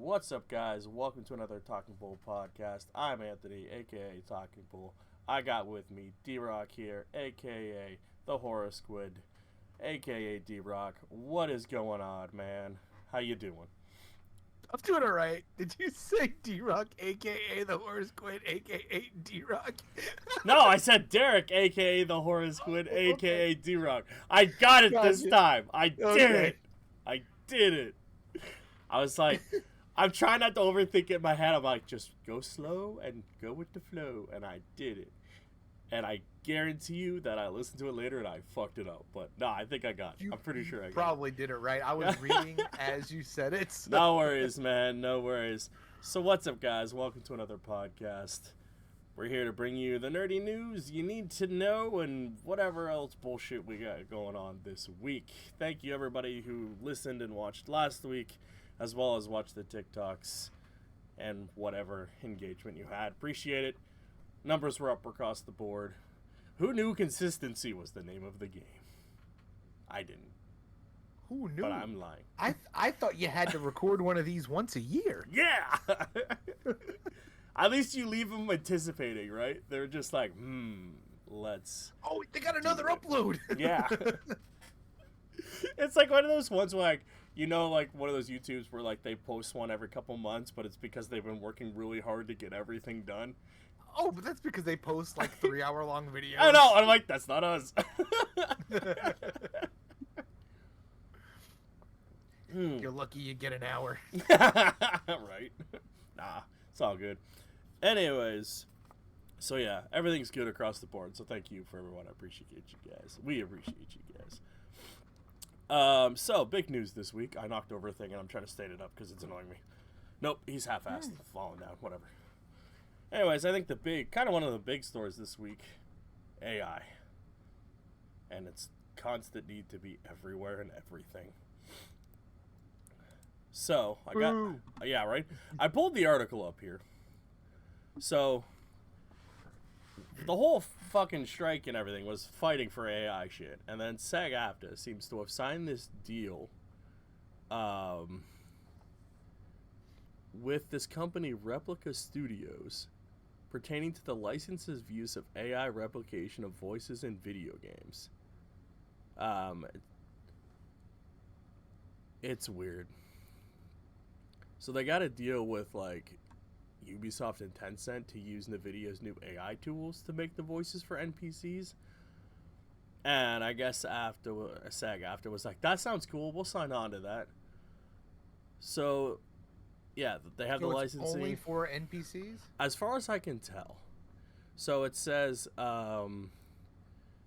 What's up, guys? Welcome to another Talking Bull podcast. I'm Anthony, aka Talking Bull. I got with me Drock here, aka the Horror Squid, aka Drock. What is going on, man? How you doing? I'm doing all right. Did you say Drock, aka the Horror Squid, aka Drock? No, I said Derek, aka the Horror Squid, aka Drock. I got it this time. I did it. I did it. I was like, I'm trying not to overthink it in my head. I'm like, just go slow and go with the flow. And I did it. And I guarantee you that I listened to it later and I fucked it up. But no, I think I got it. I'm pretty sure I got it. Probably did it right. I was reading as you said it. So. No worries, man. No worries. So what's up, guys? Welcome to another podcast. We're here to bring you the nerdy news you need to know and whatever else bullshit we got going on this week. Thank you, everybody who listened and watched last week, as well as watched the TikToks and whatever engagement you had. Appreciate it. Numbers were up across the board. Who knew consistency was the name of the game? I didn't. Who knew? But I'm lying. I thought you had to record one of these once a year. Yeah! At least you leave them anticipating, right? They're just like, let's... Oh, they got another upload! Yeah. It's like one of those ones where, like, you know, like one of those YouTubes where, like, they post one every couple months, but it's because they've been working really hard to get everything done. Oh, but that's because they post, like, 3-hour-long videos. I know! I'm like, that's not us. You're lucky you get an hour. Right? Nah, it's all good. Anyways, so yeah, everything's good across the board, so thank you for everyone. I appreciate you guys. We appreciate you guys. So, big news this week. I knocked over a thing, and I'm trying to state it up because it's annoying me. Nope, he's half-assed, falling down, whatever. Anyways, I think kind of one of the big stories this week, AI. And its constant need to be everywhere and everything. So, yeah, right? I pulled the article up here. So, the whole fucking strike and everything was fighting for AI shit. And then SAG-A.I seems to have signed this deal with this company, Replica Studios, pertaining to the licenses of use of AI replication of voices in video games. It's weird. So they got to deal with, like, Ubisoft and Tencent to use NVIDIA's new AI tools to make the voices for NPCs. And I guess SAG-A.I was like, that sounds cool, we'll sign on to that. So, yeah, they have the licensing. Only for NPCs? As far as I can tell. So it says,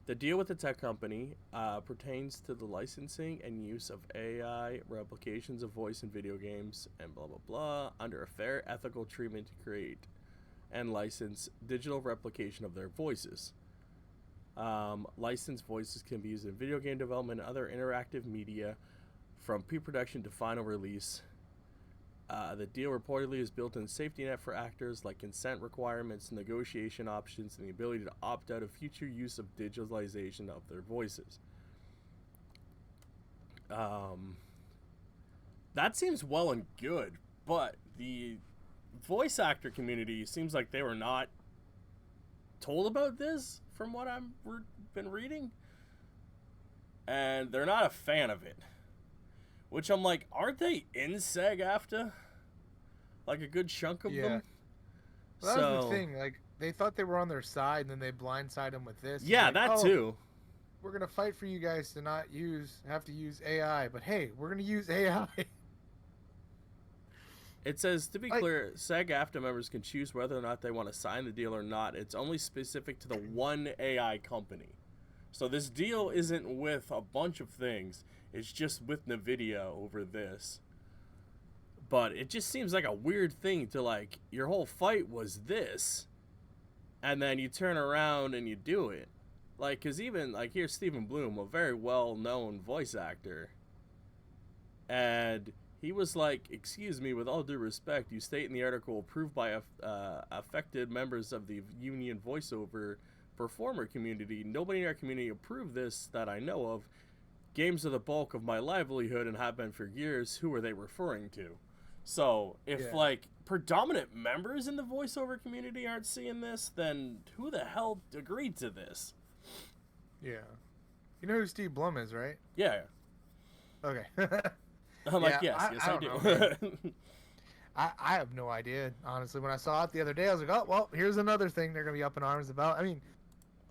the deal with the tech company pertains to the licensing and use of AI replications of voice in video games and blah, blah, blah, under a fair ethical treatment to create and license digital replication of their voices. Licensed voices can be used in video game development and other interactive media from pre-production to final release. The deal reportedly is built in safety net for actors like consent requirements, negotiation options, and the ability to opt out of future use of digitalization of their voices. That seems well and good, but the voice actor community seems like they were not told about this from what I've been reading. And they're not a fan of it. Which I'm like, aren't they in SAG-A.I? Like a good chunk of them? Well, that was the thing. Like, they thought they were on their side, and then they blindsided them with this. Yeah, like, that too. We're going to fight for you guys to not have to use AI. But hey, we're going to use AI. It says, to be clear, SAG-A.I members can choose whether or not they want to sign the deal or not. It's only specific to the one AI company. So this deal isn't with a bunch of things. It's just with NVIDIA over this. But it just seems like a weird thing to, like, your whole fight was this. And then you turn around and you do it. Like, because even, like, here's Stephen Bloom, a very well-known voice actor. And he was like, excuse me, with all due respect, you state in the article approved by affected members of the union voiceover performer community. Nobody in our community approved this that I know of. Games are the bulk of my livelihood and have been for years. Who are they referring to? So if Yeah. like predominant members in the voiceover community aren't seeing this, then who the hell agreed to this? Yeah. You know who Steve Blum is, right? Yeah. Okay. I'm like, Yeah, yes, yes, I don't do. know, man. I have no idea, honestly. When I saw it the other day, I was like, oh, well, here's another thing they're going to be up in arms about. I mean,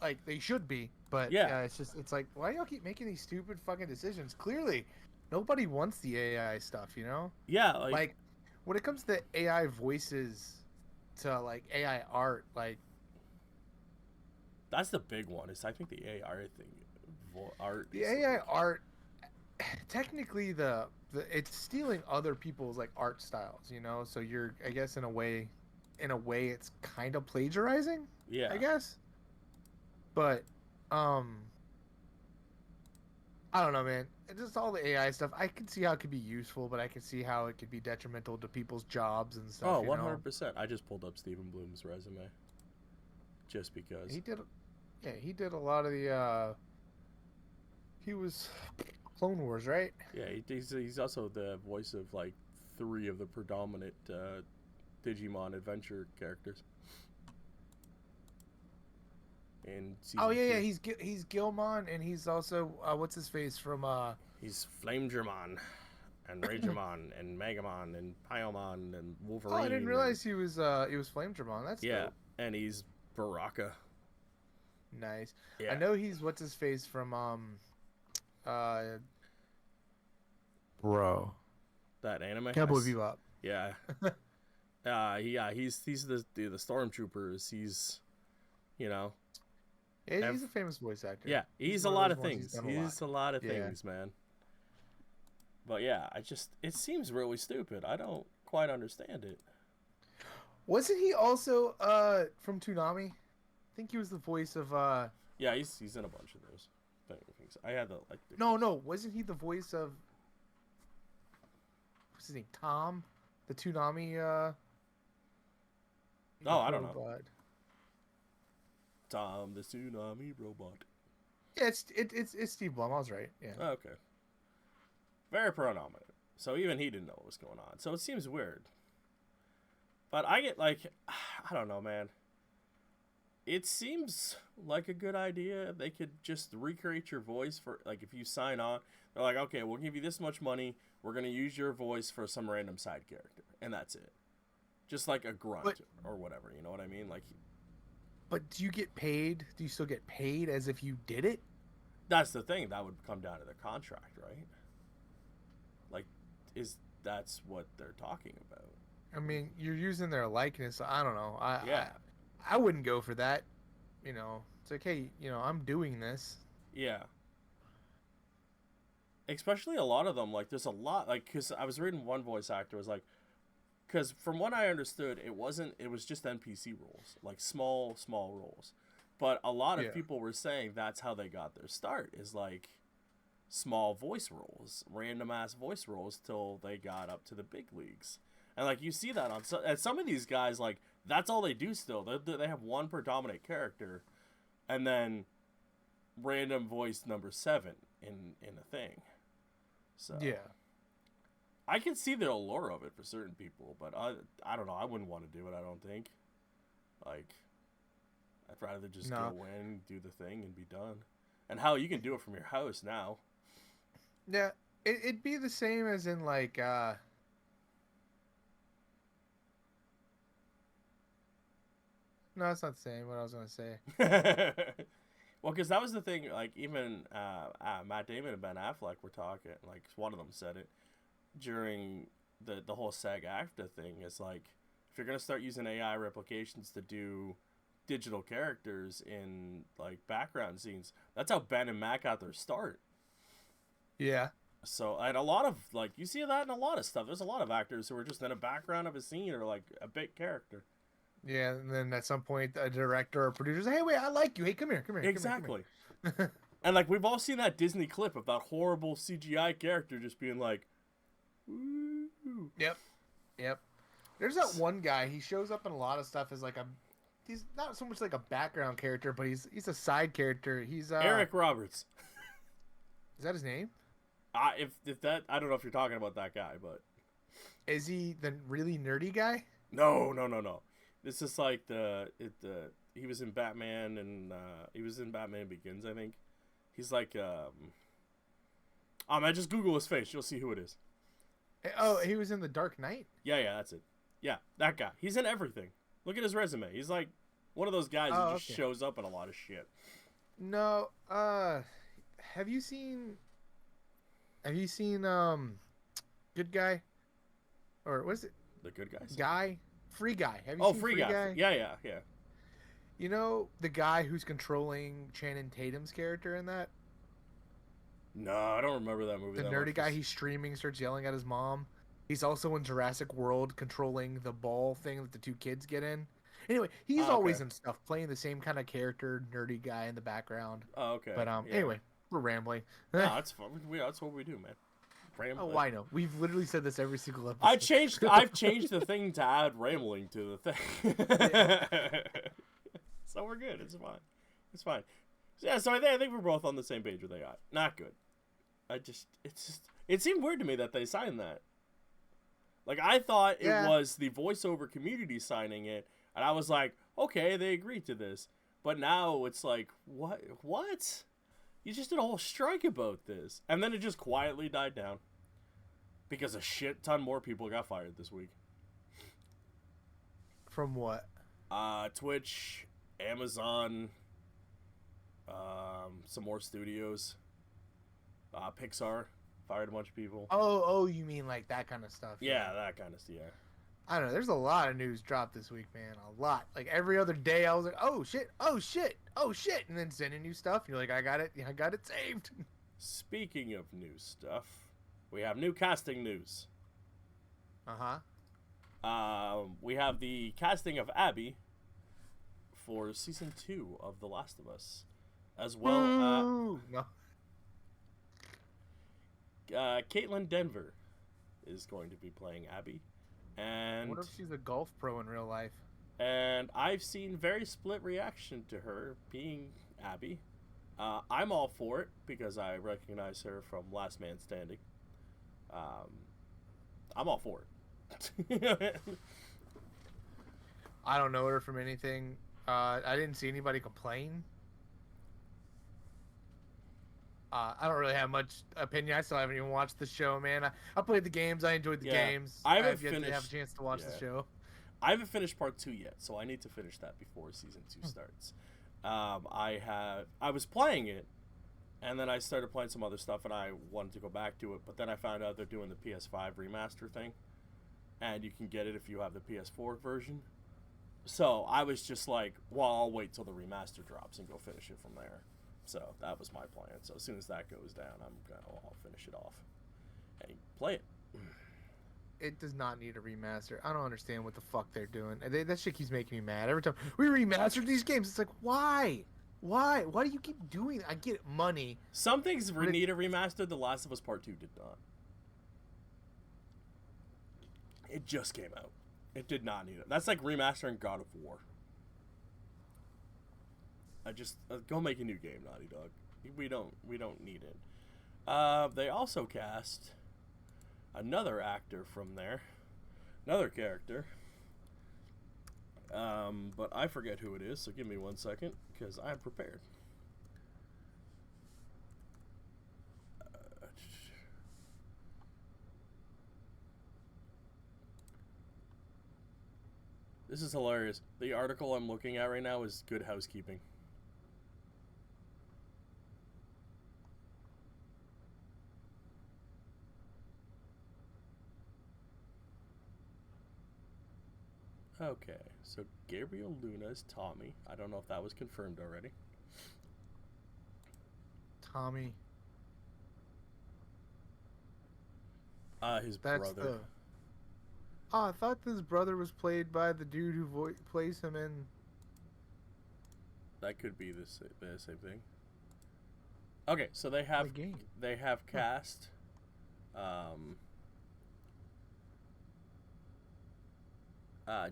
like, they should be, but Yeah. yeah, it's like, why y'all keep making these stupid fucking decisions? Clearly, nobody wants the AI stuff, you know? Yeah, Like, when it comes to AI voices to, like, AI art, like... that's the big one. Is I think the AI thing, art. The AI art, technically, it's stealing other people's, like, art styles, you know? So you're, I guess, in a way, it's kind of plagiarizing, Yeah. I guess. But, I don't know, man. Just all the AI stuff. I can see how it could be useful, but I can see how it could be detrimental to people's jobs and stuff. Oh, you know? 100%. I just pulled up Stephen Bloom's resume. Just because. He did a lot of the, he was Clone Wars, right? Yeah, he's also the voice of like 3 of the predominant Digimon adventure characters. In season Oh yeah, 2. yeah. He's Gilmon, and he's also what's his face from He's Flamedramon, and Ragemon, and Megamon, and Pyomon, and Wolverine. Oh, I didn't realize he was Flamedramon. That's dope. And he's Baraka. Nice. Yeah. I know he's what's his face from bro. That anime. Cowboy Bebop. Yeah. He's the stormtroopers. He's, you know. Yeah, he's a famous voice actor. Yeah, he's a lot of things. He's a lot of things, man. But yeah, it seems really stupid. I don't quite understand it. Wasn't he also from Toonami? I think he was the voice of Yeah, he's in a bunch of those things. I had the like. No, wasn't he the voice of? What's his name? Tom, the Toonami. Oh, I don't know. Tom, the tsunami robot. Yeah, it's Steve Blum. I was right. Yeah. Okay. Very predominant. So even he didn't know what was going on. So it seems weird. But I get like, I don't know, man. It seems like a good idea. They could just recreate your voice for, like, if you sign on, they're like, okay, we'll give you this much money. We're going to use your voice for some random side character. And that's it. Just like a grunt or whatever. You know what I mean? Like. But do you get paid? Do you still get paid as if you did it? That's the thing. That would come down to the contract, right? Like, that's what they're talking about. I mean, you're using their likeness. I don't know. I wouldn't go for that. You know, it's like, hey, you know, I'm doing this. Yeah. Especially a lot of them, like, there's a lot, like, because I was reading one voice actor was like, because from what I understood, it was just NPC roles, like small roles. But a lot of people were saying that's how they got their start, is like small voice roles, random ass voice roles till they got up to the big leagues. And like you see that on some of these guys, like that's all they do still. They have one predominant character and then random voice number 7 in a thing. So yeah. I can see the allure of it for certain people, but I don't know. I wouldn't want to do it, I don't think. Like, I'd rather just go in, do the thing, and be done. And hell, you can do it from your house now. Yeah, it'd be the same as in, like, no, it's not the same, what I was going to say. Well, because that was the thing, like, even Matt Damon and Ben Affleck were talking, like, one of them said it, during the whole SAG-AFTRA thing, is like, if you're going to start using AI replications to do digital characters in, like, background scenes, that's how Ben and Matt got their start. Yeah. So, and a lot of, like, you see that in a lot of stuff. There's a lot of actors who are just in a background of a scene or, like, a big character. Yeah, and then at some point, a director or producer says, hey, wait, I like you. Hey, come here. Exactly. Come here. And, like, we've all seen that Disney clip of that horrible CGI character just being like, ooh. Yep. There's that one guy. He shows up in a lot of stuff as, like, he's not so much like a background character, but he's a side character. He's Eric Roberts. Is that his name? If that, I don't know if you're talking about that guy, but Is he the really nerdy guy? No. This is like he was in Batman and he was in Batman Begins, I think. He's like man, just Google his face, you'll see who it is. Oh, he was in the Dark Knight? Yeah, that's it. Yeah, that guy. He's in everything. Look at his resume. He's like one of those guys who just shows up in a lot of shit. No, have you seen Good Guy? Or what is it? The Good Guys? Guy? Free Guy. Have you seen Free Guy? Yeah. You know the guy who's controlling Channing Tatum's character in that? No, I don't remember that movie. The nerdy guy, he's streaming, starts yelling at his mom. He's also in Jurassic World controlling the ball thing that the two kids get in. Anyway, he's always in stuff, playing the same kind of character, nerdy guy in the background. Oh, okay. But anyway, we're rambling. No, that's fun. That's what we do, man. Rambling. Oh, I know. We've literally said this every single episode. I've changed the thing to add rambling to the thing. So we're good. It's fine. Yeah, so I think we're both on the same page with AI. Not good. It seemed weird to me that they signed that. Like, I thought it was the voiceover community signing it, and I was like, okay, they agreed to this. But now it's like, what? You just did a whole strike about this. And then it just quietly died down. Because a shit ton more people got fired this week. From what? Twitch, Amazon, some more studios. Pixar fired a bunch of people. Oh, you mean like that kind of stuff? Yeah, that kind of stuff. Yeah. I don't know. There's a lot of news dropped this week, man. A lot. Like every other day, I was like, oh shit, and then sending new stuff. You're like, I got it saved. Speaking of new stuff, we have new casting news. We have the casting of Abby for season 2 of The Last of Us, as well. Caitlin Denver is going to be playing Abby, and what if she's a golf pro in real life? And I've seen very split reaction to her being Abby. I'm all for it because I recognize her from Last Man Standing. I'm all for it. I don't know her from anything. I didn't see anybody complain. I don't really have much opinion. I still haven't even watched the show, man. I played the games. I enjoyed the games. I haven't yet to have a chance to watch the show. I haven't finished part 2 yet, so I need to finish that before season 2 starts. I was playing it, and then I started playing some other stuff, and I wanted to go back to it, but then I found out they're doing the PS5 remaster thing, and you can get it if you have the PS4 version. So I was just like, well, I'll wait till the remaster drops and go finish it from there. So that was my plan. So as soon as that goes down, I'll finish it off and play it. It does not need a remaster. I don't understand what the fuck they're doing. That shit keeps making me mad. Every time we remastered these games, it's like, why? Why do you keep doing that? I get money. Some things need a remaster. The Last of Us Part 2 did not. It just came out. It did not need it. That's like remastering God of War. Go make a new game, Naughty Dog. We don't need it. They also cast another actor from there, another character. But I forget who it is, so give me 1 second, because I'm prepared. This is hilarious. The article I'm looking at right now is Good Housekeeping. Okay, so Gabriel Luna is Tommy. I don't know if that was confirmed already. Tommy. His brother. Oh, I thought his brother was played by the dude who plays him in... That could be the same thing. Okay, so they have cast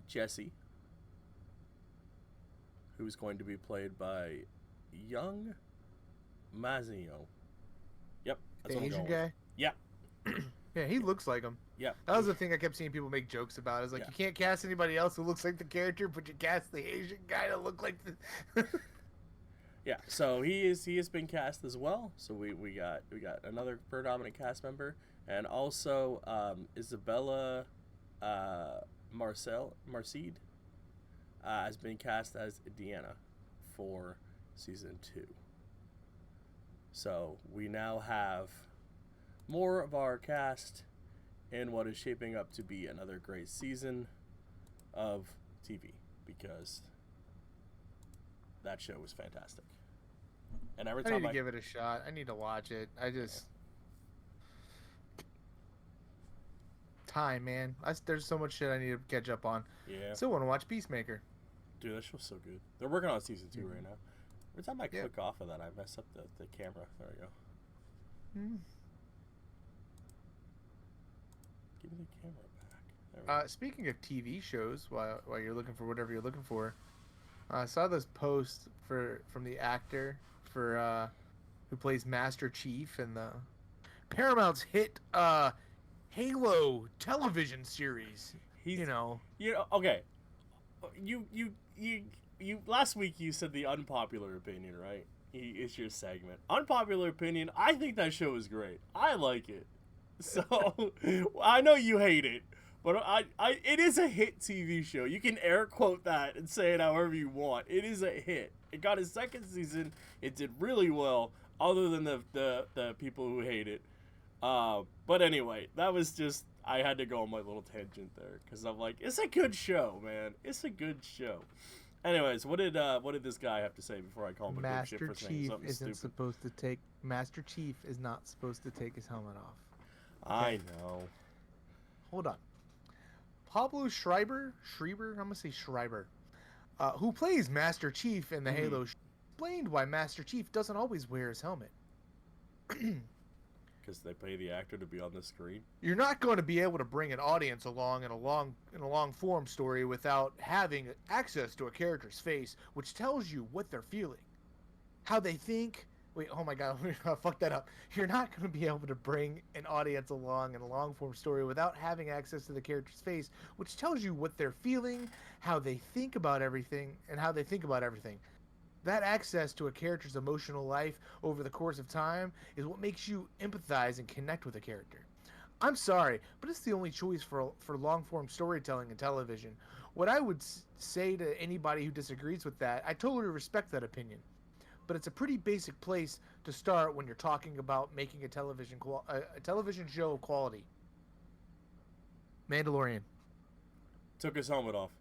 Jesse, who's going to be played by Young Mazio. Yep, that's the what Asian I'm going guy. with. Yeah. Yeah, he looks like him. Yeah. That was the thing I kept seeing people make jokes about. Is like, you can't cast anybody else who looks like the character, but you cast the Asian guy to look like the. Yeah, so he has been cast as well. So we got another predominant cast member, and also Isabella Marcide has been cast as Deanna for season 2. So we now have more of our cast in what is shaping up to be another great season of TV, because that show was fantastic. And every time I need to give it a shot. I need to watch it. Time, man. There's so much shit I need to catch up on. Yeah. Still want to watch Peacemaker. Dude, that show's so good. They're working on season 2 right now. Every time I click off of that, I mess up the camera. There we go. Give me the camera back. Speaking of TV shows, while you're looking for whatever you're looking for, I saw this post from the actor who plays Master Chief in the Paramount's hit Halo television series. Okay. You last week you said the unpopular opinion, right? It's your segment. Unpopular opinion, I think that show is great. I like it. So, I know you hate it, but it is a hit TV show. You can air quote that and say it however you want. It is a hit. It got a second season. It did really well, other than the people who hate it. But anyway, that was just, I had to go on my little tangent there, because I'm like, it's a good show, man. It's a good show. Anyways, what did this guy have to say before I call him a dipshit for saying something stupid? Master Chief is not supposed to take his helmet off. Okay. I know. Hold on. Pablo Schreiber, I'm gonna say Schreiber, who plays Master Chief in the Halo show, explained why Master Chief doesn't always wear his helmet. Because they pay the actor to be on the screen. You're not going to be able to bring an audience along in a long form story without having access to a character's face, which tells you what they're feeling, how they think. Wait, oh my god, I fucked that up. You're not going to be able to bring an audience along in a long form story without having access to the character's face, which tells you what they're feeling, how they think about everything, and how they think about everything. That access to a character's emotional life over the course of time is what makes you empathize and connect with a character. I'm sorry, but it's the only choice for long-form storytelling in television. What I would say to anybody who disagrees with that, I totally respect that opinion. But it's a pretty basic place to start when you're talking about making a television show of quality. Mandalorian. Took his helmet off.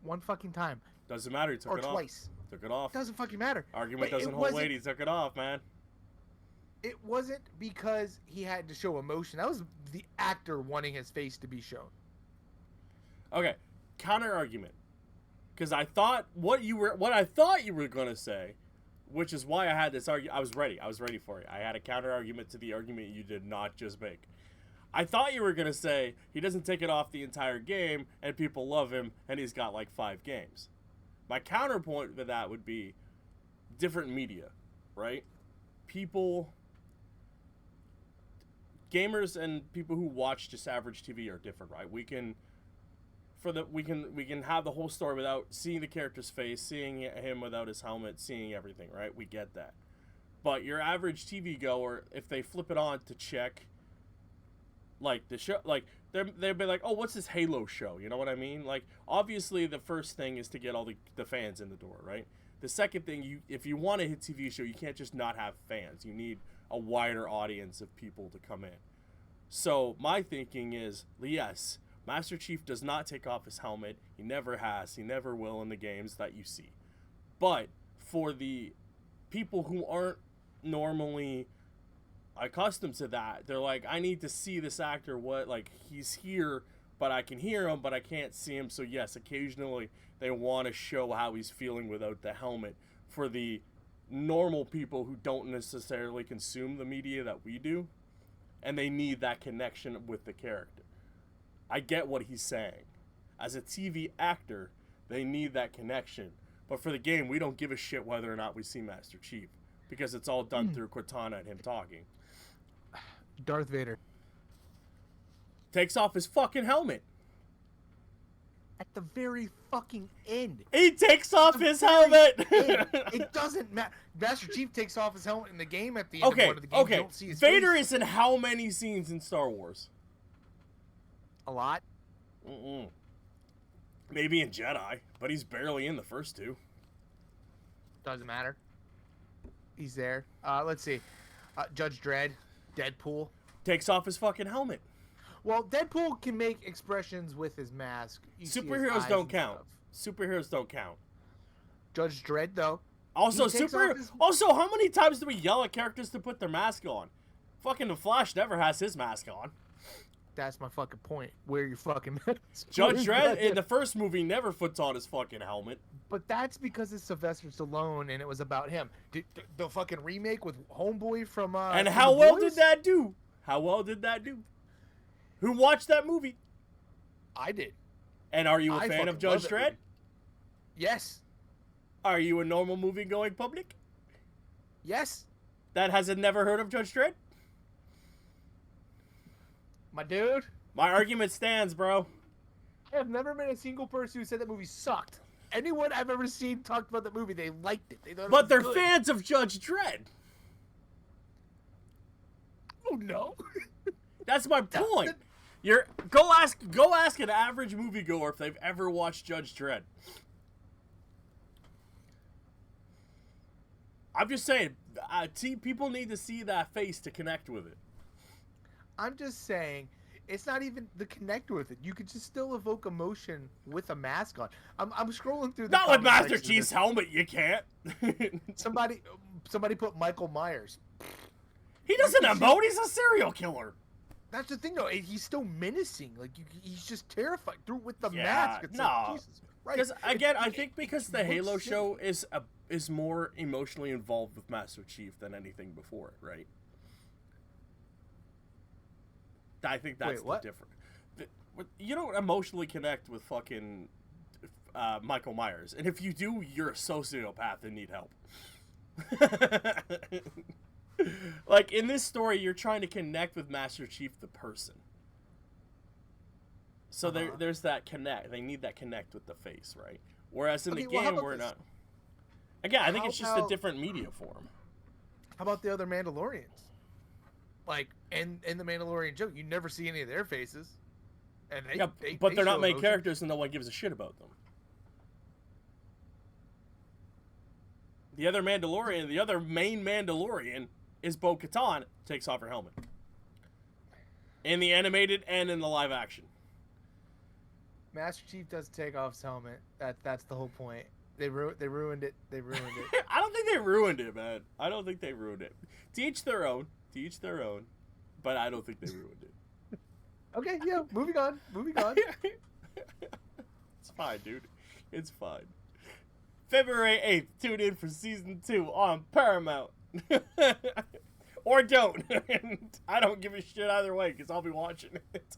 One fucking time. Doesn't matter. He took it off. Or twice. Took it off. Doesn't fucking matter. Argument doesn't hold weight. He took it off, man. It wasn't because he had to show emotion. That was the actor wanting his face to be shown. Okay, counter argument. Because I thought what I thought you were gonna say, which is why I had this argument. I was ready for it. I had a counter argument to the argument you did not just make. I thought you were gonna say he doesn't take it off the entire game and people love him and he's got like 5 games. My counterpoint to that would be different media, right? Gamers and people who watch just average TV are different, right? We can have the whole story without seeing the character's face, seeing him without his helmet, seeing everything, right? We get that. But your average TV goer, if they flip it on to check, like the show, like they'll be like, oh, what's this Halo show? You know what I mean? Like, obviously the first thing is to get all the fans in the door, right? The second thing, if you want a hit TV show, you can't just not have fans. You need a wider audience of people to come in. So my thinking is, yes, Master Chief does not take off his helmet. He never has. He never will in the games that you see. But for the people who aren't normally accustomed to that, they're like, I need to see this actor, he's here, but I can hear him, but I can't see him. So yes, occasionally they want to show how he's feeling without the helmet. For the normal people who don't necessarily consume the media that we do, and they need that connection with the character. I get what he's saying. As a TV actor, they need that connection. But for the game, we don't give a shit whether or not we see Master Chief, because it's all done through Cortana and him talking. Darth Vader. Takes off his fucking helmet. At the very fucking end. He takes off his helmet. It doesn't matter. Master Chief takes off his helmet in the game at the end of one of the games. You don't see his Vader face. is in how many scenes in Star Wars? A lot. Maybe in Jedi, but he's barely in the first two. Doesn't matter. He's there. Let's see. Judge Dredd, Deadpool. Takes off his fucking helmet. Well, Deadpool can make expressions with his mask. Superheroes don't count. Superheroes don't count. Judge Dredd, though. Also, Also, how many times do we yell at characters to put their mask on? Fucking The Flash never has his mask on. That's my fucking point. Wear your fucking mask. Judge Dredd in the first movie never puts on his fucking helmet. But that's because it's Sylvester Stallone and it was about him. The fucking remake with Homeboy from And how well did that do? How well did that do? Who watched that movie? I did. And are you a fan of Judge Dredd? Yes. Are you a normal movie-going public? Yes. That hasn't never heard of Judge Dredd? My dude. My argument stands, bro. I have never met a single person who said that movie sucked. Anyone I've ever seen talked about the movie, they liked it. They thought but it was they're good. fans of Judge Dredd. Oh no. That's my point. Go ask an average moviegoer if they've ever watched Judge Dredd. I'm just saying, people need to see that face to connect with it. I'm just saying, it's not even the connect with it. You could just still evoke emotion with a mask on. I'm scrolling through the Not with comment Master section Chief's helmet, you can't. Somebody put Michael Myers. He doesn't emote, he's a serial killer. That's the thing, though. He's still menacing. Like, he's just terrified with the mask. It's like, Jesus Christ. Because, again, I think because the Halo show is more emotionally involved with Master Chief than anything before it, right? I think that's the difference. You don't emotionally connect with fucking Michael Myers. And if you do, you're a sociopath and need help. Like, in this story, you're trying to connect with Master Chief the person. So there's that connect. They need that connect with the face, right? Whereas in the game, we're not. Again, I think it's just a different media form. How about the other Mandalorians? Like, in the Mandalorian joke, you never see any of their faces. And but they're not main characters and no one gives a shit about them. The other main Mandalorian is Bo-Katan, takes off her helmet. In the animated and in the live action. Master Chief does take off his helmet. That's the whole point. They ruined it. They ruined it. I don't think they ruined it, man. I don't think they ruined it. To each their own. But I don't think they ruined it. Okay, yeah. Moving on. It's fine, dude. It's fine. February 8th, tune in for Season 2 on Paramount. Or don't. I don't give a shit either way, because I'll be watching it.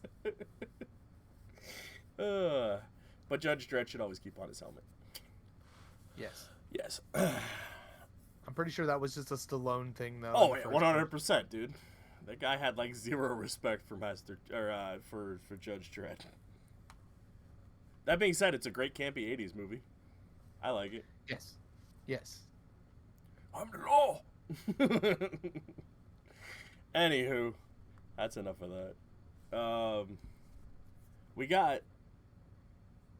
But Judge Dredd should always keep on his helmet. Yes. I'm pretty sure that was just a Stallone thing, though. Oh, yeah, 100%, dude. That guy had, like, zero respect for for Judge Dredd. That being said, it's a great campy 80s movie. I like it. Yes. I'm the law. Anywho, that's enough of that. We got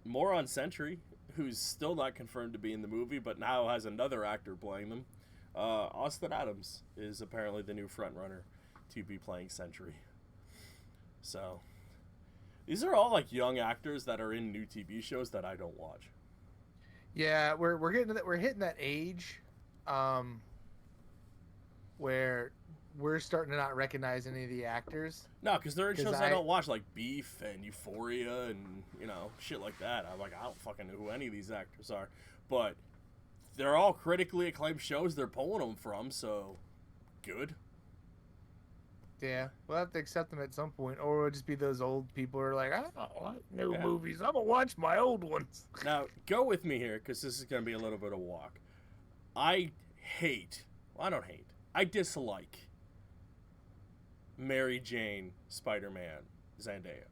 more on Sentry, who's still not confirmed to be in the movie, but now has another actor playing them. Austin Adams is apparently the new frontrunner to be playing Sentry. So, these are all like young actors that are in new TV shows that I don't watch. Yeah, we're hitting that age, where we're starting to not recognize any of the actors. No, because they're in shows I don't watch, like Beef and Euphoria and, shit like that. I'm like, I don't fucking know who any of these actors are. But they're all critically acclaimed shows they're pulling them from, so good. Yeah, we'll have to accept them at some point, or it'll just be those old people who are like, I don't like new movies. I'm going to watch my old ones. Now, go with me here, because this is going to be a little bit of walk. I dislike Mary Jane Spider-Man Zendaya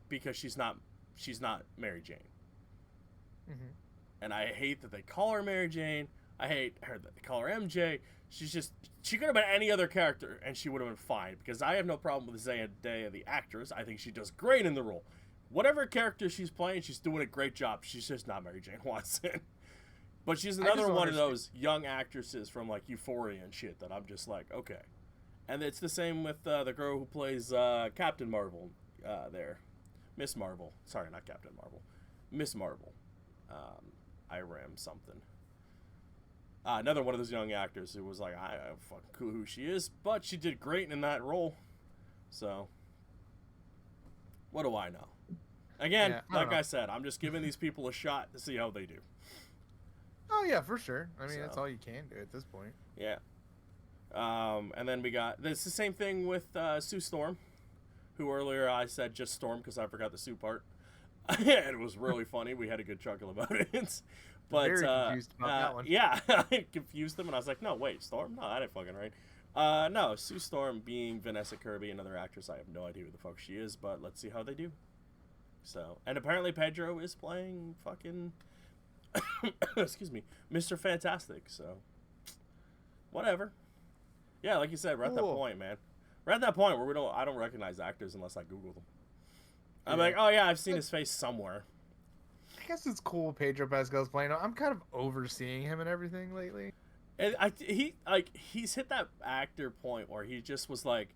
because she's not Mary Jane. Mm-hmm. And I hate that they call her Mary Jane. I hate her that they call her MJ. She could have been any other character and she would have been fine because I have no problem with Zendaya, the actress. I think she does great in the role. Whatever character she's playing, she's doing a great job. She's just not Mary Jane Watson. But she's another one of those young actresses from like Euphoria and shit that I'm just like, okay. And it's the same with the girl who plays Captain Marvel there. Miss Marvel. Sorry, not Captain Marvel. Miss Marvel. Iram something. Another one of those young actors who was like, I don't fucking clue who she is, but she did great in that role. So, what do I know? Again, I said, I'm just giving these people a shot to see how they do. Oh, yeah, for sure. I mean, that's all you can do at this point. Yeah. And then we got, it's the same thing with Sue Storm, who earlier I said just Storm because I forgot the Sue part. And it was really funny. We had a good chuckle about it. But, very confused about that one. Yeah, I confused them and I was like, no, wait, Storm? No, that ain't fucking right. No, Sue Storm being Vanessa Kirby, another actress. I have no idea who the fuck she is, but let's see how they do. So, and apparently Pedro is playing fucking, excuse me, Mr. Fantastic. So, whatever. Yeah, like you said, we're at that point, man. We're at that point where I don't recognize actors unless I Google them. I'm like, oh yeah, I've seen his face somewhere. I guess it's cool Pedro Pascal's playing. I'm kind of overseeing him and everything lately. And he's hit that actor point where he just was like,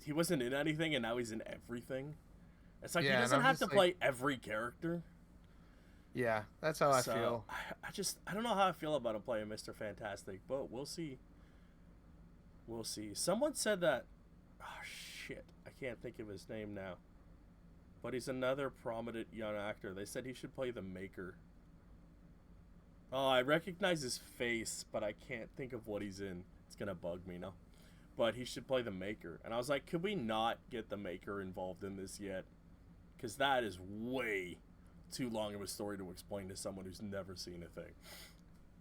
he wasn't in anything and now he's in everything. It's like he doesn't have to play every character. Yeah, that's how I feel. I don't know how I feel about him playing Mr. Fantastic, but we'll see. We'll see. Someone said that, oh shit, I can't think of his name now. But he's another prominent young actor. They said he should play the Maker. Oh, I recognize his face, but I can't think of what he's in. It's gonna bug me now. But he should play the Maker. And I was like, could we not get the Maker involved in this yet? Because that is way too long of a story to explain to someone who's never seen a thing.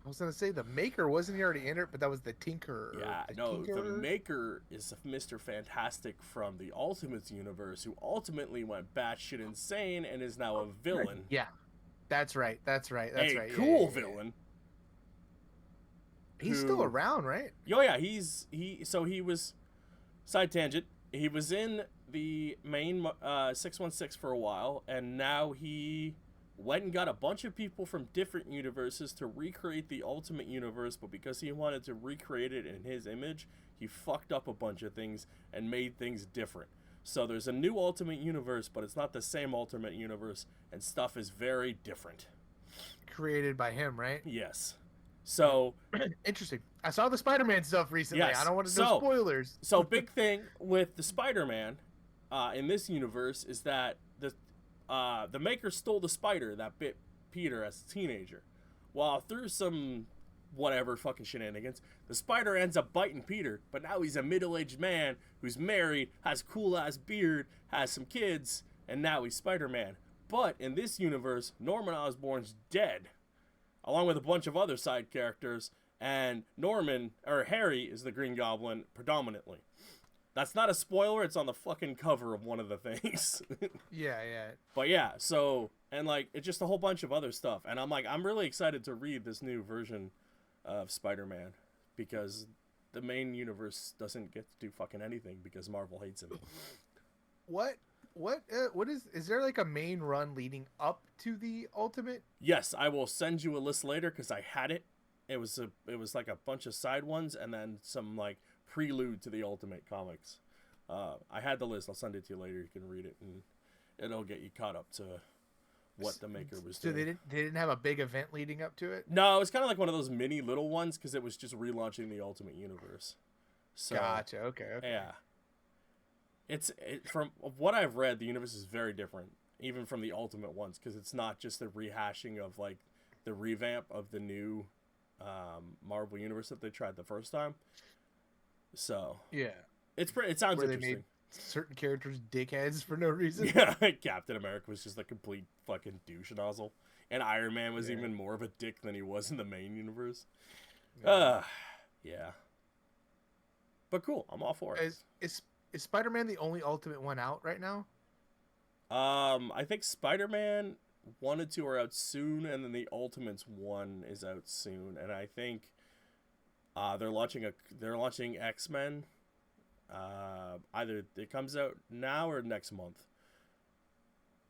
I was gonna say the Maker wasn't he already in it, but that was the Tinkerer. Yeah, no, the Maker is Mr. Fantastic from the Ultimates universe, who ultimately went batshit insane and is now a villain. Yeah, that's right. That's right. A cool villain. He's still around, right? Oh yeah, he was. Side tangent. He was in the main 616 for a while, and now he went and got a bunch of people from different universes to recreate the Ultimate Universe, but because he wanted to recreate it in his image, he fucked up a bunch of things and made things different. So there's a new Ultimate Universe, but it's not the same Ultimate Universe, and stuff is very different. Created by him, right? Yes. So interesting. I saw the Spider-Man stuff recently. Yes. I don't want to know spoilers. So big thing with the Spider-Man in this universe is that the Maker stole the spider that bit Peter as a teenager. Well, through some whatever fucking shenanigans, the spider ends up biting Peter, but now he's a middle-aged man who's married, has a cool-ass beard, has some kids, and now he's Spider-Man. But in this universe, Norman Osborn's dead, along with a bunch of other side characters, and Harry is the Green Goblin predominantly. That's not a spoiler, it's on the fucking cover of one of the things. Yeah. But yeah, so, and like, it's just a whole bunch of other stuff. And I'm like, I'm really excited to read this new version of Spider-Man, because the main universe doesn't get to do fucking anything because Marvel hates him. What is there like a main run leading up to the Ultimate? Yes, I will send you a list later because I had it. It was like a bunch of side ones and then some like prelude to the Ultimate comics. I had the list. I'll send it to you later. You can read it and it'll get you caught up to what the Maker was doing. So they didn't have a big event leading up to it? No, it was kind of like one of those mini little ones because it was just relaunching the Ultimate Universe. So, gotcha. Okay. Yeah. From what I've read, the universe is very different, even from the Ultimate ones, because it's not just the rehashing of like the revamp of the new Marvel universe that they tried the first time. So yeah, it sounds where interesting. They made certain characters dickheads for no reason. Yeah, Captain America was just a complete fucking douche nozzle, and Iron Man was even more of a dick than he was in the main universe. Yeah. But cool, I'm all for it. Is Spider-Man the only Ultimate one out right now? I think Spider-Man 1 and 2 are out soon, and then the Ultimates 1 is out soon, and I think they're launching X-Men. Either it comes out now or next month.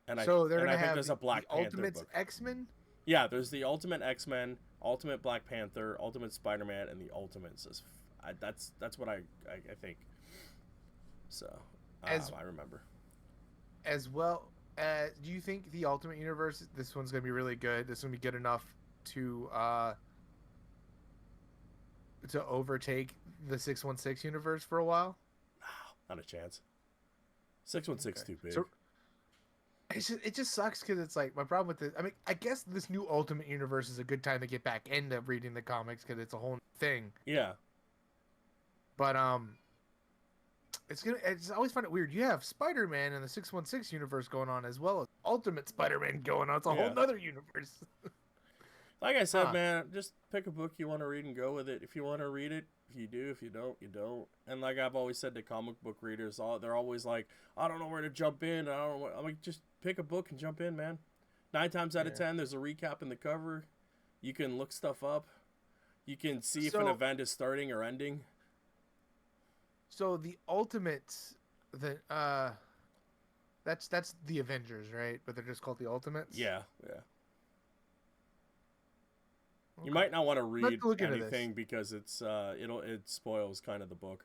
And I think there's a Black Panther Ultimates book. X-Men? Yeah, there's the Ultimate X-Men, Ultimate Black Panther, Ultimate Spider-Man, and the Ultimates. That's what I think. So, I remember. As well, do you think the Ultimate Universe, this one's going to be really good? This is going to be good enough to overtake the 616 universe for a while? No, not a chance. 616 Okay. too big. So, it just sucks because it's like my problem with this. I mean, I guess this new Ultimate Universe is a good time to get back into reading the comics because it's a whole thing. Yeah. But it's always find it weird. You have Spider-Man in the 616 universe going on as well as Ultimate Spider-Man going on. It's a whole nother universe. Like I said, man, just pick a book you want to read and go with it. If you want to read it, you do. If you don't, you don't. And like I've always said to comic book readers, they're always like, I don't know where to jump in. I'm like, just pick a book and jump in, man. 9 times out of 10, there's a recap in the cover. You can look stuff up. You can see if an event is starting or ending. So the Ultimates, that's the Avengers, right? But they're just called the Ultimates? Yeah. Okay. You might not want to read anything because it spoils kind of the book.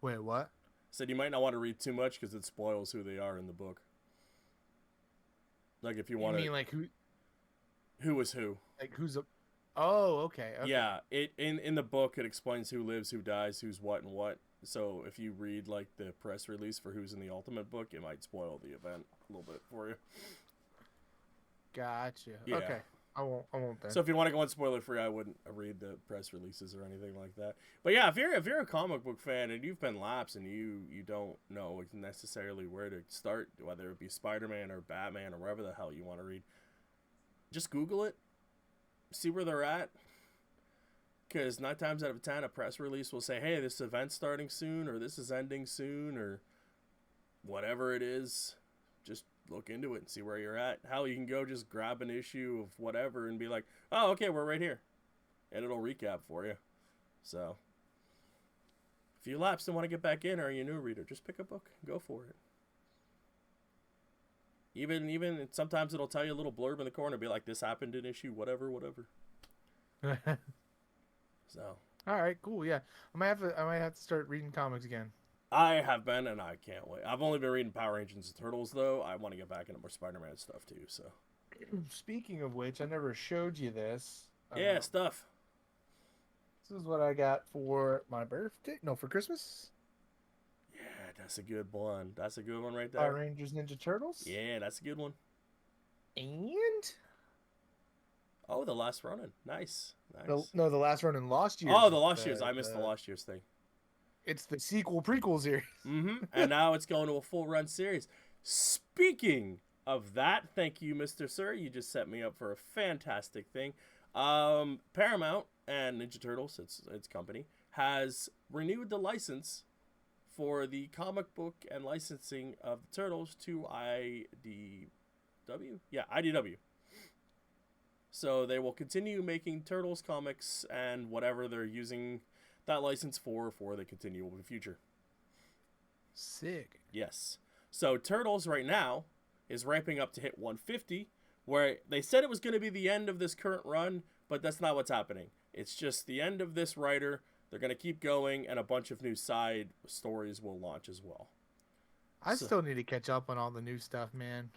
Wait, what? Said you might not want to read too much because it spoils who they are in the book. Like if you want to. You mean like who? Who is who? Like who's a? Oh, okay. Yeah, in the book it explains who lives, who dies, who's what and what. So if you read like the press release for who's in the Ultimate book, it might spoil the event a little bit for you. Gotcha. Yeah. Okay. I won't then. So if you want to go on spoiler free, I wouldn't read the press releases or anything like that. But yeah, if you're a comic book fan and you've been lapsed and you don't know necessarily where to start, whether it be Spider-Man or Batman or wherever the hell you want to read, just Google it, see where they're at. Because 9 times out of 10, a press release will say, hey, this event's starting soon, or this is ending soon, or whatever it is. Just look into it and see where you're at. Hell, you can go just grab an issue of whatever and be like, oh, okay, we're right here. And it'll recap for you. So, if you lapsed and want to get back in, or you're a new reader, just pick a book and go for it. Even sometimes it'll tell you a little blurb in the corner, be like, this happened in issue, whatever. So. All right, cool. Yeah, I might have to start reading comics again. I have been, and I can't wait. I've only been reading Power Rangers and Turtles, though. I want to get back into more Spider-Man stuff, too, so. Speaking of which, I never showed you this. Yeah, stuff. This is what I got for my birthday. No, for Christmas. Yeah, that's a good one. That's a good one right there. Power Rangers Ninja Turtles. Yeah, that's a good one. And? Oh, The Last Ronin. Nice. No, The Last Ronin Lost Years. Oh, the Lost Years. I missed the Lost Years thing. It's the prequel series. Mm-hmm. And now it's going to a full run series. Speaking of that, thank you, Mr. Sir. You just set me up for a fantastic thing. Paramount and Ninja Turtles, its company, has renewed the license for the comic book and licensing of the Turtles to IDW. Yeah, IDW. So they will continue making Turtles comics and whatever they're using that license for the continual future. Sick. Yes. So Turtles right now is ramping up to hit 150, where they said it was going to be the end of this current run, but that's not what's happening. It's just the end of this writer. They're going to keep going, and a bunch of new side stories will launch as well. I still need to catch up on all the new stuff, man.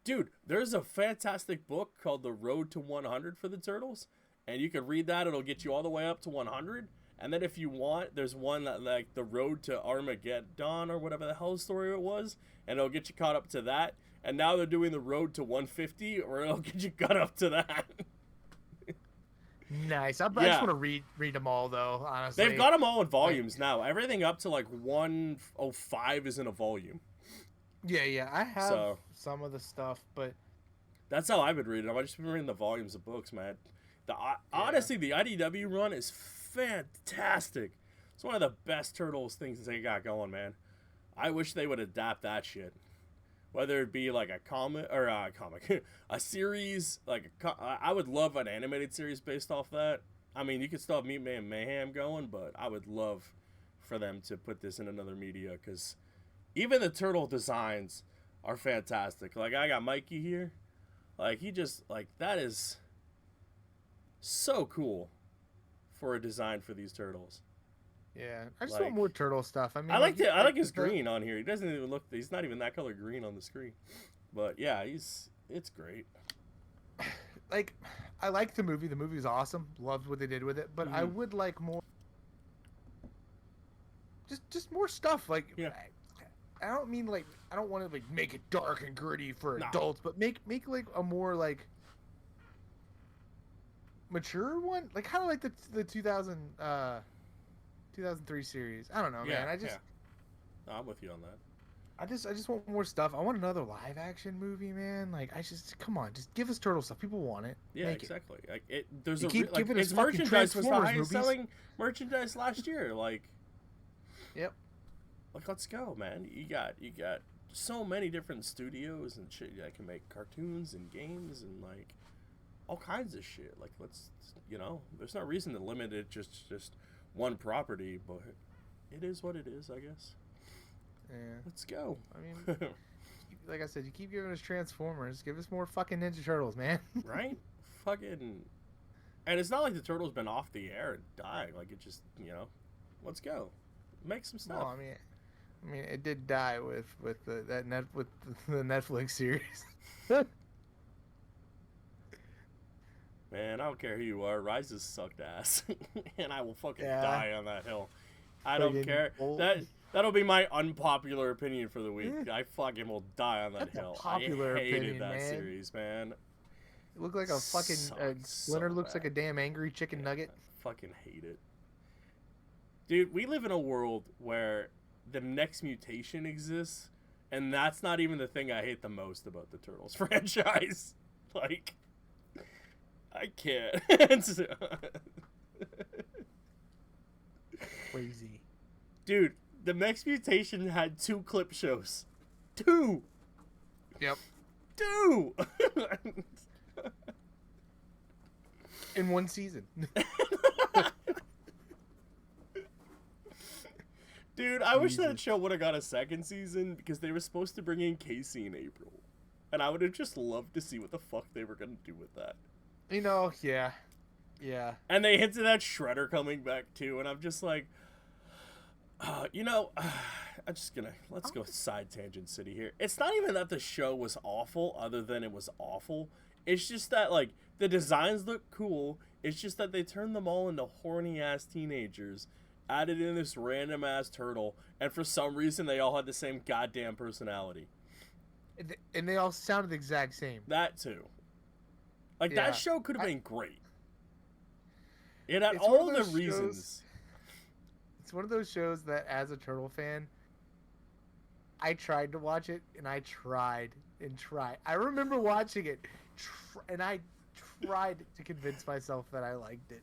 Dude, there's a fantastic book called The Road to 100 for the Turtles, and you can read that. It'll get you all the way up to 100. And then if you want, there's one that like The Road to Armageddon or whatever the hell story it was, and it'll get you caught up to that. And now they're doing The Road to 150, or it'll get you caught up to that. Nice. I just want to read them all, though, honestly. They've got them all in volumes now. Everything up to like 105 is in a volume. Yeah. I have some of the stuff, but that's how I've been reading them. I've just been reading the volumes of books, man. Honestly, the IDW run is fantastic. It's one of the best Turtles things they got going, man. I wish they would adapt that shit. Whether it be like a comic or a comic, a series, like I would love an animated series based off that. I mean, you could still have Meat Man Mayhem going, but I would love for them to put this in another media because even the turtle designs are fantastic. Like I got Mikey here, like he just like that is so cool for a design for these turtles. Yeah, I just want more turtle stuff. I mean, I like his green on here. He doesn't even look. He's not even that color green on the screen. But yeah, it's great. Like, I like the movie. The movie was awesome. Loved what they did with it. But I would like more. Just more stuff. Like, yeah. I don't mean like I don't want to like make it dark and gritty for adults, but make like a more like mature one. Like kind of like the 2003 series. I don't know, man. No, I'm with you on that. I just want more stuff. I want another live action movie, man. Like come on, just give us turtle stuff. People want it. Yeah, exactly. Like there's its merchandise was the highest selling merchandise last year. Like, yep. Like let's go, man. You got so many different studios and shit that can make cartoons and games and like all kinds of shit. Like let's there's no reason to limit it just one property, but it is what it is, I guess. Yeah. Let's go. I mean, like I said, you keep giving us Transformers. Give us more fucking Ninja Turtles, man. Right? Fucking. And it's not like the Turtles been off the air and died. Like it just, let's go. Make some stuff. No, I mean, it did die with the Netflix series. Man, I don't care who you are. Rises sucked ass, and I will fucking die on that hill. I don't care. That'll be my unpopular opinion for the week. I fucking will die on that hill. I hated that series, man. It looked like a fucking Splinter looks like a damn angry chicken nugget. I fucking hate it, dude. We live in a world where the next mutation exists, and that's not even the thing I hate the most about the Turtles franchise. Like. I can't. Crazy. Dude, the next mutation had 2 clip shows. 2! Yep. 2! In one season. Dude, I wish that show would have got a second season because they were supposed to bring in Casey in April. And I would have just loved to see what the fuck they were going to do with that. Yeah. Yeah. And they hinted at Shredder coming back too, and I'm just like, I'm just gonna, let's go side tangent city here. It's not even that the show was awful, other than it was awful. It's just that, like, the designs look cool, it's just that they turned them all into horny-ass teenagers, added in this random-ass turtle, and for some reason they all had the same goddamn personality. And they all sounded the exact same. That too. Like, that show could have been great. It had all the reasons. It's one of those shows that, as a Turtle fan, I tried to watch it, and I tried and tried. I remember watching it, and I tried to convince myself that I liked it.